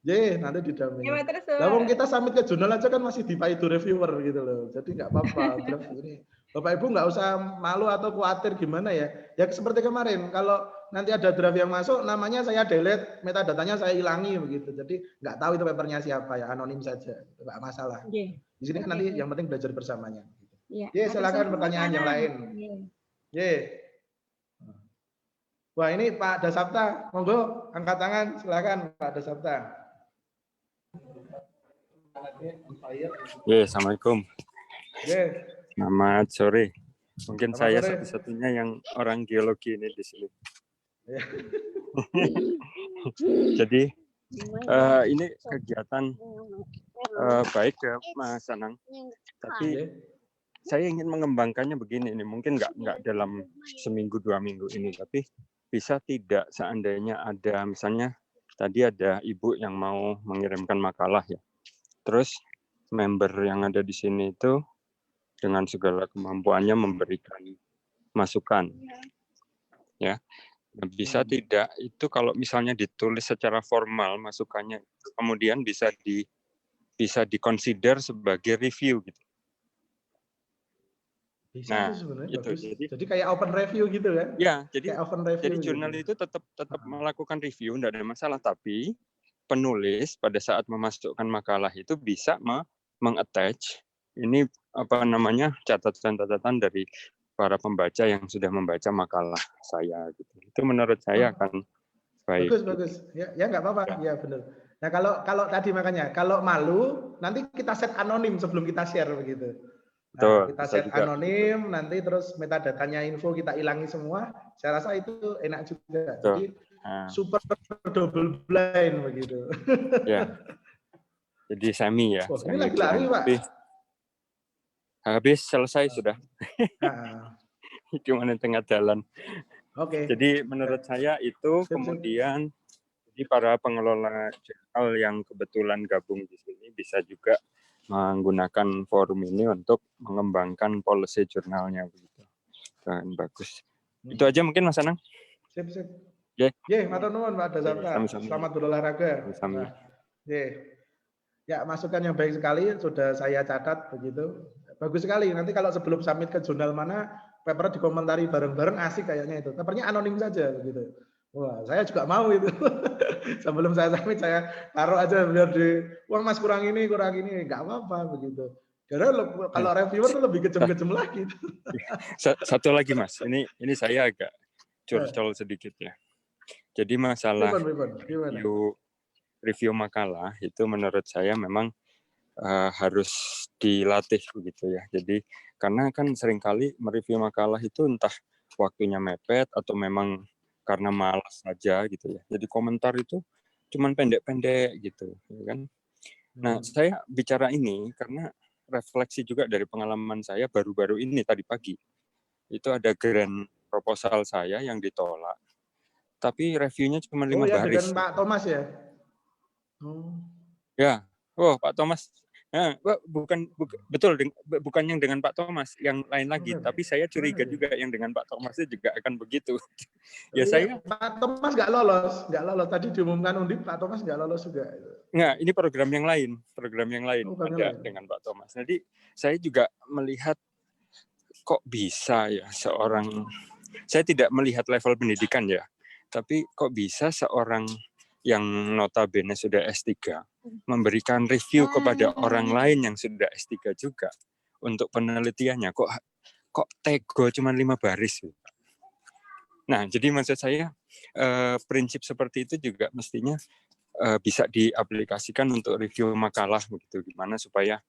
Nanti didampingi. Gimana terus? Lah wong kita summit ke jurnal aja kan masih dipaidu reviewer gitu loh. Jadi nggak apa-apa draft ini. Bapak Ibu nggak usah malu atau khawatir gimana ya. Ya seperti kemarin, kalau nanti ada draft yang masuk, namanya saya delete, metadatanya saya hilangi begitu. Jadi nggak tahu itu papernya siapa ya, anonim saja, nggak masalah. Di sini kan nanti yang penting belajar bersamanya. Silakan pertanyaan yang lain. Wah ini Pak Dasapta, monggo angkat tangan, silakan Pak Dasapta. Assalamualaikum. Selamat sore. Mungkin saya satu-satunya yang orang geologi ini di sini. Jadi ini kegiatan baik ya Mas Anang. Tapi saya ingin mengembangkannya begini. Ini mungkin nggak dalam seminggu 2 minggu ini, tapi bisa tidak seandainya ada misalnya tadi ada ibu yang mau mengirimkan makalah ya. Terus member yang ada di sini itu dengan segala kemampuannya memberikan masukan. Ya. Bisa tidak itu kalau misalnya ditulis secara formal masukannya kemudian bisa dikonsider sebagai review gitu. Bisa itu jadi kayak open review gitu kan? Ya, jadi jurnal gitu. itu tetap melakukan review, tidak ada masalah, tapi penulis pada saat memasukkan makalah itu bisa mengattach ini catatan-catatan dari para pembaca yang sudah membaca makalah saya gitu. Itu menurut saya akan baik. Bagus. Ya nggak apa-apa. Ya benar. Nah, kalau tadi makanya kalau malu nanti kita set anonim sebelum kita share begitu. Nah, kita set anonim, nanti terus metadatanya info kita hilangi semua. Saya rasa itu enak juga. Jadi super double blind begitu. Ya. Jadi semi ya. Ini lagi lari Pak. Habis selesai sudah. Cuma di tengah jalan. Oke. Jadi menurut saya itu kemudian jadi para pengelola jurnal yang kebetulan gabung di sini bisa juga menggunakan forum ini untuk mengembangkan policy jurnalnya begitu. Dan bagus. Itu aja mungkin Mas Anang. Sip. Matur nuwun Pak Dasapta. Selamat berolahraga. Ya, masukan yang baik sekali sudah saya catat begitu. Bagus sekali. Nanti kalau sebelum submit ke jurnal mana, paper dikomentari bareng-bareng asik kayaknya itu. Papernya anonim saja begitu. Wah, saya juga mau itu. Sebelum saya submit saya taruh aja biar wah Mas kurang ini, enggak apa-apa begitu. Karena kalau reviewer itu lebih kejam-kejam lagi. Satu lagi Mas, ini saya agak curcol sedikit ya. Jadi masalah review makalah itu menurut saya memang harus dilatih begitu ya. Jadi karena kan seringkali mereview makalah itu entah waktunya mepet atau memang karena malas saja gitu ya. Jadi komentar itu cuman pendek-pendek gitu, ya kan. Nah, saya bicara ini karena refleksi juga dari pengalaman saya baru-baru ini tadi pagi. Itu ada grant proposal saya yang ditolak. Tapi reviewnya cuma 5 baris. Dengan Pak Thomas ya? Ya. Pak Thomas. Nah, bukan yang dengan Pak Thomas, yang lain lagi. Tapi saya curiga juga yang dengan Pak Thomas itu juga akan begitu. Ya saya. Pak Thomas nggak lolos. Tadi diumumkan Undip, Pak Thomas nggak lolos juga. Nggak, ini program yang lain ada dengan Pak Thomas. Jadi saya juga melihat kok bisa ya saya tidak melihat level pendidikan ya, tapi kok bisa seorang yang notabene sudah S3 memberikan review kepada orang lain yang sudah S3 juga untuk penelitiannya kok tego cuma 5 baris. Nah, jadi maksud saya prinsip seperti itu juga mestinya bisa diaplikasikan untuk review makalah begitu, gimana supaya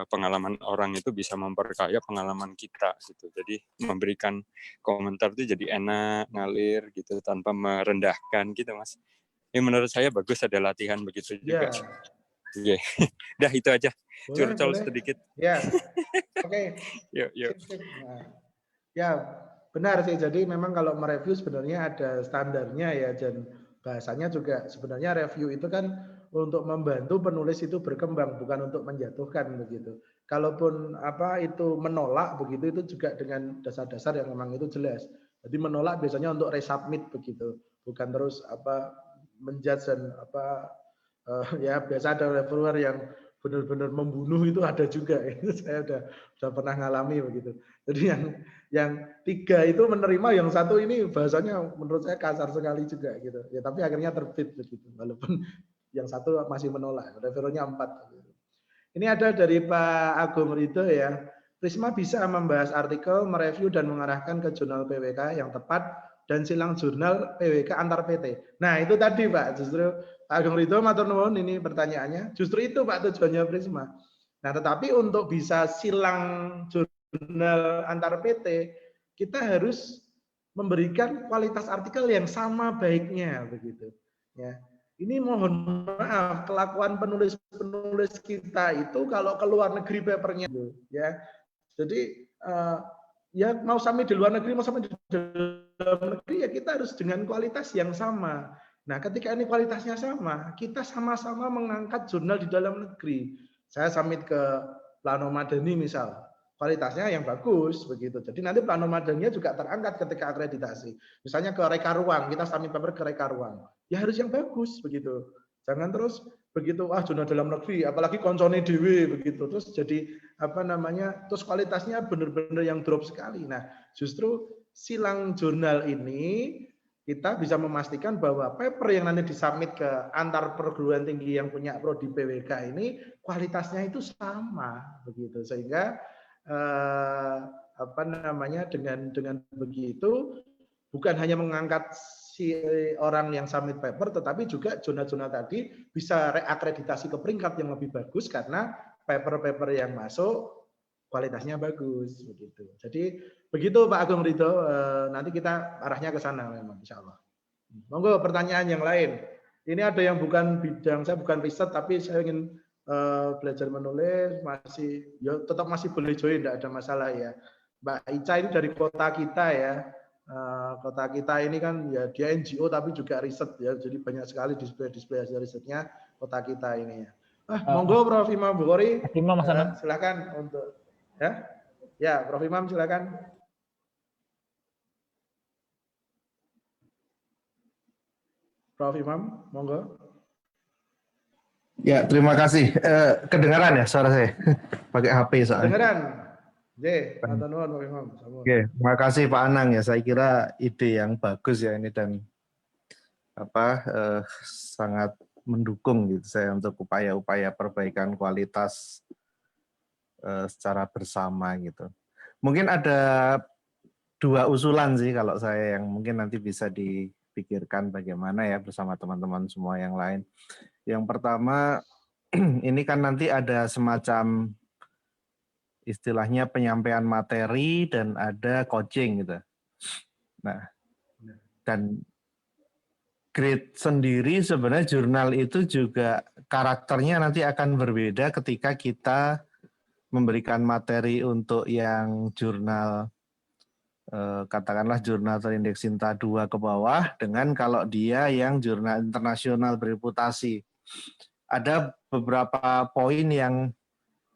pengalaman orang itu bisa memperkaya pengalaman kita gitu. Jadi memberikan komentar itu jadi enak, ngalir gitu tanpa merendahkan gitu Mas. Ini menurut saya bagus ada latihan begitu juga. Iya. Dah itu aja. Curcol sedikit. Ya. Oke. Yuk. Ya, benar sih. Jadi memang kalau mereview sebenarnya ada standarnya ya, dan bahasanya juga sebenarnya review itu kan untuk membantu penulis itu berkembang, bukan untuk menjatuhkan begitu. Kalaupun itu menolak begitu, itu juga dengan dasar-dasar yang memang itu jelas. Jadi menolak biasanya untuk resubmit begitu, bukan terus menjudge dan ya biasa ada reviewer yang benar-benar membunuh itu ada juga. Itu saya udah pernah ngalami begitu. Jadi yang 3 itu menerima, yang 1 ini bahasanya menurut saya kasar sekali juga gitu. Ya tapi akhirnya terbit begitu, walaupun yang 1 masih menolak. Reviewernya 4. Ini ada dari Pak Agung Ridho ya. Prisma bisa membahas artikel, mereview dan mengarahkan ke jurnal PWK yang tepat dan silang jurnal PWK antar PT. Nah itu tadi Pak, justru Pak Agung Ridho matur nuwun ini pertanyaannya. Justru itu Pak tujuannya Prisma. Nah tetapi untuk bisa silang jurnal antar PT, kita harus memberikan kualitas artikel yang sama baiknya begitu. Ya. Ini mohon maaf, kelakuan penulis-penulis kita itu kalau ke luar negeri papernya, ya. Jadi ya mau sampai di luar negeri, mau sampai di dalam negeri, ya kita harus dengan kualitas yang sama. Nah, ketika ini kualitasnya sama, kita sama-sama mengangkat jurnal di dalam negeri. Saya submit ke Plano Madani misal, kualitasnya yang bagus begitu. Jadi nanti Plano Madaninya juga terangkat ketika akreditasi. Misalnya ke Reka Ruang, kita submit paper ke Reka Ruang. Ya harus yang bagus begitu. Jangan terus begitu jurnal dalam negeri, apalagi koncone dewe begitu. Terus jadi terus kualitasnya benar-benar yang drop sekali. Nah, justru silang jurnal ini kita bisa memastikan bahwa paper yang nanti disubmit ke antar perguruan tinggi yang punya prodi PWK ini kualitasnya itu sama begitu. Sehingga dengan begitu bukan hanya mengangkat si orang yang submit paper, tetapi juga jurnal-jurnal tadi bisa reakreditasi ke peringkat yang lebih bagus karena paper-paper yang masuk kualitasnya bagus begitu. Jadi begitu Pak Agung Ridho, nanti kita arahnya ke sana memang insya Allah. Monggo pertanyaan yang lain. Ini ada yang bukan bidang saya, bukan riset, tapi saya ingin belajar menulis, tetap masih boleh join, tidak ada masalah ya. Mbak Ica ini dari kota kita ya. Kota kita ini kan ya dia NGO tapi juga riset ya, jadi banyak sekali display hasil risetnya kota kita ini ya. Monggo Prof Imam Bukhari, silakan untuk ya Prof Imam silakan. Prof Imam, monggo. Ya, terima kasih. Kedengaran ya suara saya? Pakai HP soalnya. Kedengaran. Oke, terima kasih Pak Anang ya. Saya kira ide yang bagus ya ini dan sangat mendukung gitu saya untuk upaya-upaya perbaikan kualitas secara bersama gitu. Mungkin ada 2 usulan sih kalau saya yang mungkin nanti bisa dipikirkan bagaimana ya bersama teman-teman semua yang lain. Yang pertama, ini kan nanti ada semacam istilahnya penyampaian materi dan ada coaching gitu. Nah, dan grade sendiri sebenarnya jurnal itu juga karakternya nanti akan berbeda ketika kita memberikan materi untuk yang jurnal katakanlah jurnal terindeks Sinta 2 ke bawah dengan kalau dia yang jurnal internasional bereputasi. Ada beberapa poin yang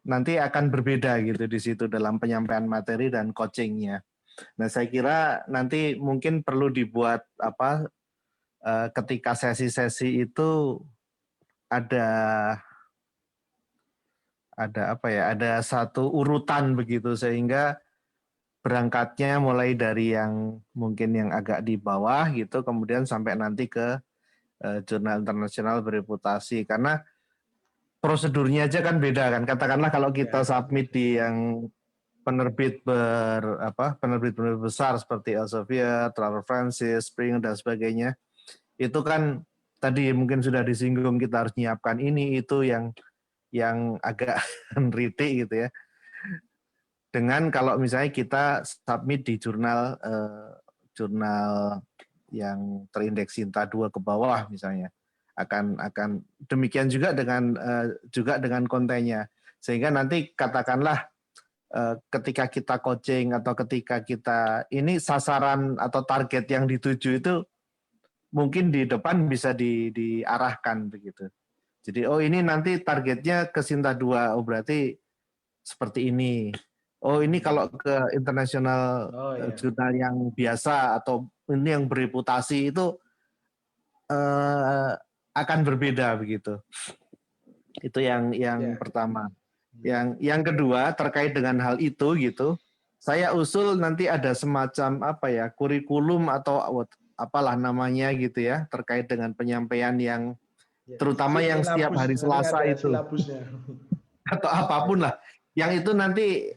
nanti akan berbeda gitu di situ dalam penyampaian materi dan coachingnya. Nah, saya kira nanti mungkin perlu dibuat ketika sesi-sesi itu ada satu urutan begitu sehingga berangkatnya mulai dari yang mungkin yang agak di bawah gitu, kemudian sampai nanti ke jurnal internasional bereputasi karena prosedurnya aja kan beda kan. Katakanlah kalau kita submit di yang penerbit besar seperti Elsevier, Trevor Francis, Spring dan sebagainya, itu kan tadi mungkin sudah disinggung kita harus menyiapkan ini itu yang agak ritik gitu ya. Dengan kalau misalnya kita submit di jurnal yang terindeks Sinta 2 ke bawah misalnya. Akan demikian juga dengan kontennya sehingga nanti katakanlah ketika kita coaching atau ketika kita ini sasaran atau target yang dituju itu mungkin di depan bisa diarahkan begitu Jadi oh ini nanti targetnya ke Sinta 2, oh berarti seperti ini. Oh ini kalau ke internasional jurnal yang biasa atau ini yang bereputasi itu akan berbeda begitu. Itu yang pertama. Yang kedua terkait dengan hal itu gitu, saya usul nanti ada semacam apa ya, kurikulum atau apalah namanya gitu ya, terkait dengan penyampaian yang terutama yang setiap hari Selasa itu atau apapun lah, yang itu nanti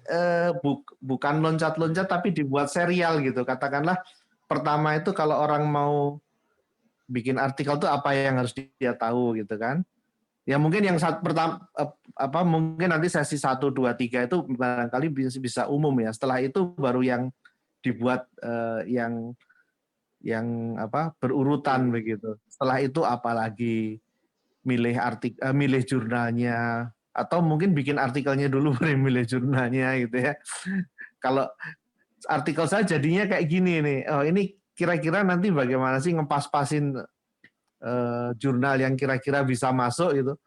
bukan loncat-loncat tapi dibuat serial gitu. Katakanlah pertama itu kalau orang mau bikin artikel itu apa yang harus dia tahu gitu kan. Ya mungkin yang pertama mungkin nanti sesi 1, 2, 3 itu barangkali bisa umum ya. Setelah itu baru yang dibuat yang berurutan begitu. Setelah itu apalagi milih jurnalnya, atau mungkin bikin artikelnya dulu baru milih jurnalnya gitu ya. Kalau artikel saya jadinya kayak gini nih, oh ini kira-kira nanti bagaimana sih ngepas-pasin jurnal yang kira-kira bisa masuk gitu.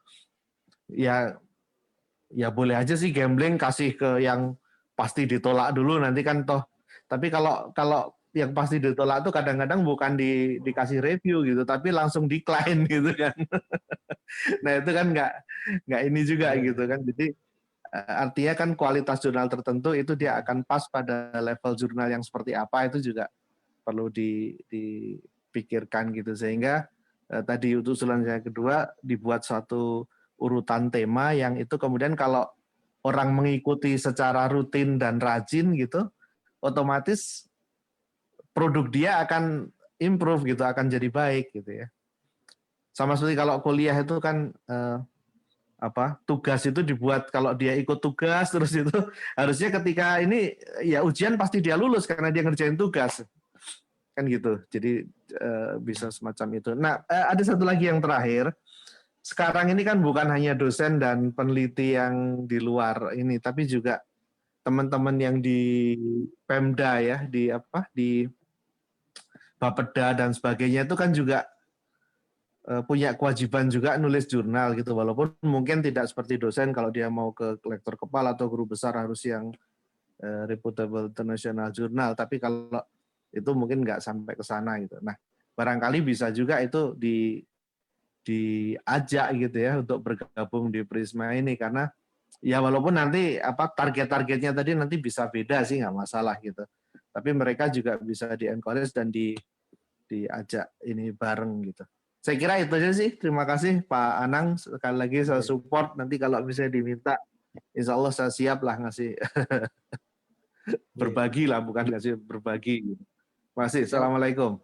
Ya boleh aja sih gambling, kasih ke yang pasti ditolak dulu nanti kan toh. Tapi kalau yang pasti ditolak itu kadang-kadang bukan dikasih review gitu, tapi langsung decline gitu kan. Nah itu kan nggak ini juga gitu kan. Jadi artinya kan kualitas jurnal tertentu itu dia akan pas pada level jurnal yang seperti apa, itu juga perlu dipikirkan gitu. Sehingga tadi usulan saya kedua dibuat suatu urutan tema yang itu kemudian kalau orang mengikuti secara rutin dan rajin gitu, otomatis produk dia akan improve gitu, akan jadi baik gitu ya. Sama seperti kalau kuliah itu kan tugas itu dibuat, kalau dia ikut tugas terus itu harusnya ketika ini ya ujian pasti dia lulus karena dia ngerjain tugas kan gitu. Jadi bisa semacam itu. Nah ada satu lagi yang terakhir. Sekarang ini kan bukan hanya dosen dan peneliti yang di luar ini, tapi juga teman-teman yang di Pemda ya, di Bapeda dan sebagainya itu kan juga punya kewajiban juga nulis jurnal gitu, walaupun mungkin tidak seperti dosen kalau dia mau ke lektor kepala atau guru besar harus yang reputable international journal, tapi kalau itu mungkin nggak sampai ke sana gitu. Nah barangkali bisa juga itu diajak gitu ya untuk bergabung di Prisma ini, karena ya walaupun nanti target-targetnya tadi nanti bisa beda sih, nggak masalah gitu. Tapi mereka juga bisa di-encourage dan diajak ini bareng gitu. Saya kira itu aja sih. Terima kasih Pak Anang. Sekali lagi saya support. Nanti kalau misalnya diminta, insya Allah saya siap lah ngasih berbagi lah, bukan ngasih berbagi. Terima kasih. Assalamualaikum.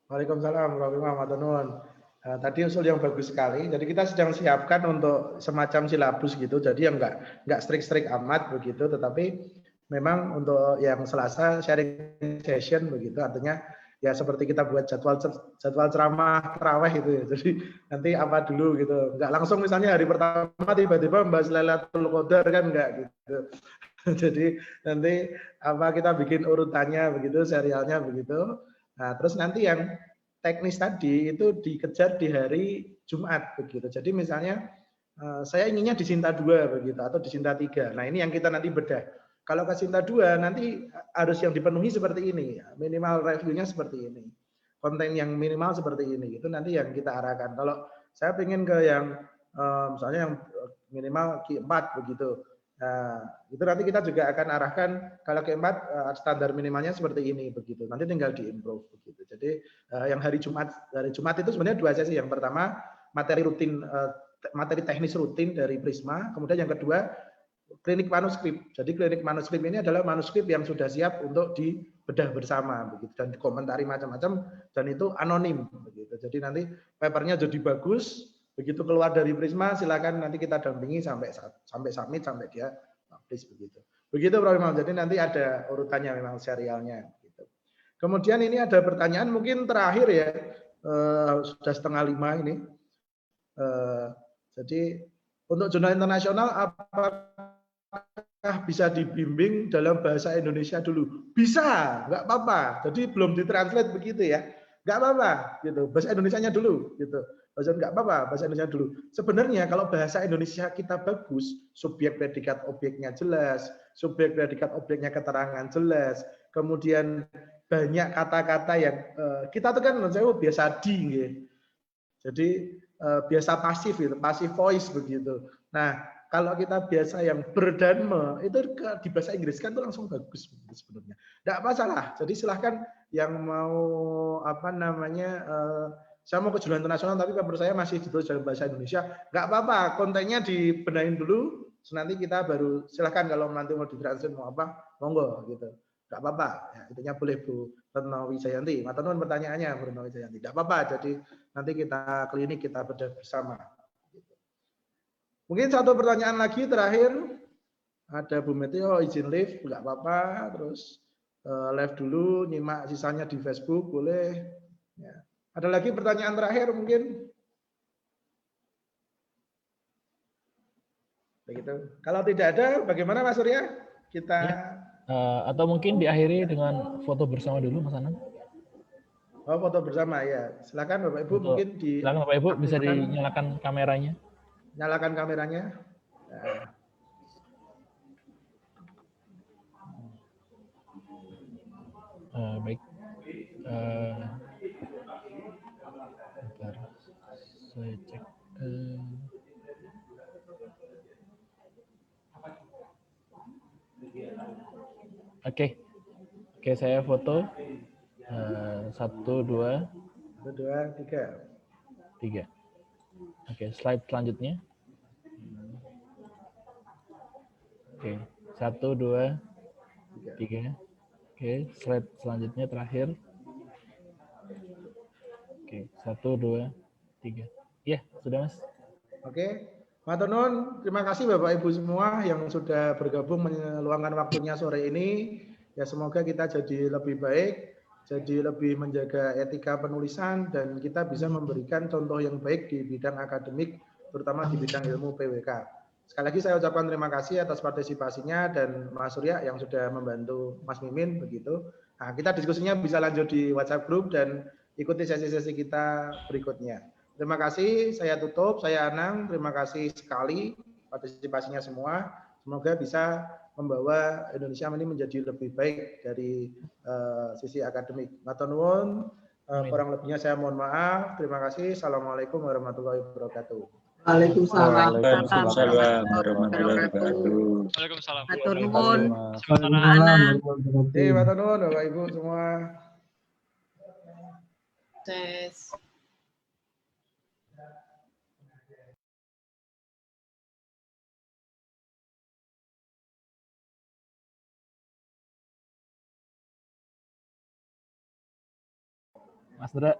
Waalaikumsalam warahmatullahi wabarakatuh. Tadi usul yang bagus sekali. Jadi kita sedang siapkan untuk semacam silabus gitu. Jadi yang nggak strik-strik amat begitu, tetapi memang untuk yang Selasa sharing session begitu, artinya ya seperti kita buat jadwal ceramah tarawih itu ya. Jadi nanti apa dulu gitu. Nggak langsung misalnya hari pertama tiba-tiba membahas Lailatul Qadar kan nggak gitu. Jadi nanti kita bikin urutannya begitu, serialnya begitu. Nah, terus nanti yang teknis tadi itu dikejar di hari Jumat begitu. Jadi misalnya saya inginnya di Sinta 2 begitu atau di Sinta 3. Nah, ini yang kita nanti bedah. Kalau ke Sinta 2 nanti harus yang dipenuhi seperti ini, minimal reviewnya seperti ini, konten yang minimal seperti ini, itu nanti yang kita arahkan. Kalau saya ingin ke yang misalnya yang minimal Q4 begitu, nah, itu nanti kita juga akan arahkan kalau Q4 standar minimalnya seperti ini begitu, nanti tinggal diimprove begitu. Jadi yang hari Jumat itu sebenarnya 2 sesi. Yang pertama materi rutin, materi teknis rutin dari Prisma, kemudian yang kedua klinik manuskrip. Jadi klinik manuskrip ini adalah manuskrip yang sudah siap untuk dibedah bersama begitu dan dikomentari macam-macam, dan itu anonim begitu. Jadi nanti papernya jadi bagus, begitu keluar dari Prisma silakan nanti kita dampingi sampai summit, sampai dia publish begitu. Begitu Prof. Imam. Jadi nanti ada urutannya memang serialnya gitu. Kemudian ini ada pertanyaan mungkin terakhir ya, sudah 4:30 ini. Jadi untuk jurnal internasional apakah bisa dibimbing dalam bahasa Indonesia dulu? Bisa, nggak apa-apa. Jadi belum ditranslate begitu ya, nggak apa-apa gitu. Bahasa Indonesianya dulu gitu. nggak apa-apa, bahasa Indonesia dulu. Sebenarnya kalau bahasa Indonesia kita bagus, subjek predikat objeknya jelas, subjek predikat objeknya keterangan jelas, kemudian banyak kata-kata yang kita tuh kan biasa di, gitu. Jadi biasa pasif itu, passive voice begitu. Nah, kalau kita biasa yang ber dan me, itu di bahasa Inggris kan itu langsung bagus sebenarnya. Tidak masalah. Jadi silahkan yang mau saya mau ke jurnal internasional tapi paper saya masih ditulis dalam bahasa Indonesia, nggak apa-apa, kontennya dibenahin dulu, nanti kita baru silahkan kalau nanti mau ditranslate mau apa, monggo gitu, nggak apa-apa. Ya, intinya boleh Bu Retno Wijayanti. Matur nuwun pertanyaannya Bu Retno Wijayanti. Nggak apa-apa, jadi nanti kita klinik kita bedah bersama. Mungkin satu pertanyaan lagi terakhir, ada Bu Meteo izin live, nggak apa-apa, terus live dulu, nyimak sisanya di Facebook boleh. Ya. Ada lagi pertanyaan terakhir mungkin? Begitu. Kalau tidak ada, bagaimana Mas Surya? Kita atau mungkin diakhiri dengan foto bersama dulu, Mas Anang. Oh, foto bersama ya. Silakan Bapak Ibu mungkin silakan Bapak Ibu bisa dinyalakan kameranya. Nyalakan kameranya. Baik. Bentar. Saya cek. Oke, saya foto. 1, 2, 3. Oke, slide selanjutnya. Oke, 1, 2, 3. Oke, slide selanjutnya terakhir. Oke, 1, 2, 3. Ya, sudah Mas. Oke, matur nuwun. Terima kasih Bapak Ibu semua yang sudah bergabung meluangkan waktunya sore ini. Ya semoga kita jadi lebih baik, jadi lebih menjaga etika penulisan dan kita bisa memberikan contoh yang baik di bidang akademik, terutama di bidang ilmu PWK. Sekali lagi saya ucapkan terima kasih atas partisipasinya dan Mas Surya yang sudah membantu Mas Mimin begitu. Nah, kita diskusinya bisa lanjut di WhatsApp group dan ikuti sesi-sesi kita berikutnya. Terima kasih, saya tutup, saya Anang, terima kasih sekali partisipasinya semua. Semoga bisa membawa Indonesia ini menjadi lebih baik dari sisi akademik. Matur nuwun, kurang lebihnya saya mohon maaf. Terima kasih. Assalamualaikum warahmatullahi wabarakatuh. Waalaikumsalam. Waalaikumsalam warahmatullahi wabarakatuh. Waalaikumsalam. Matur nuwun. Matur nuwun Bapak Ibu semua. Tes. Mas Dra.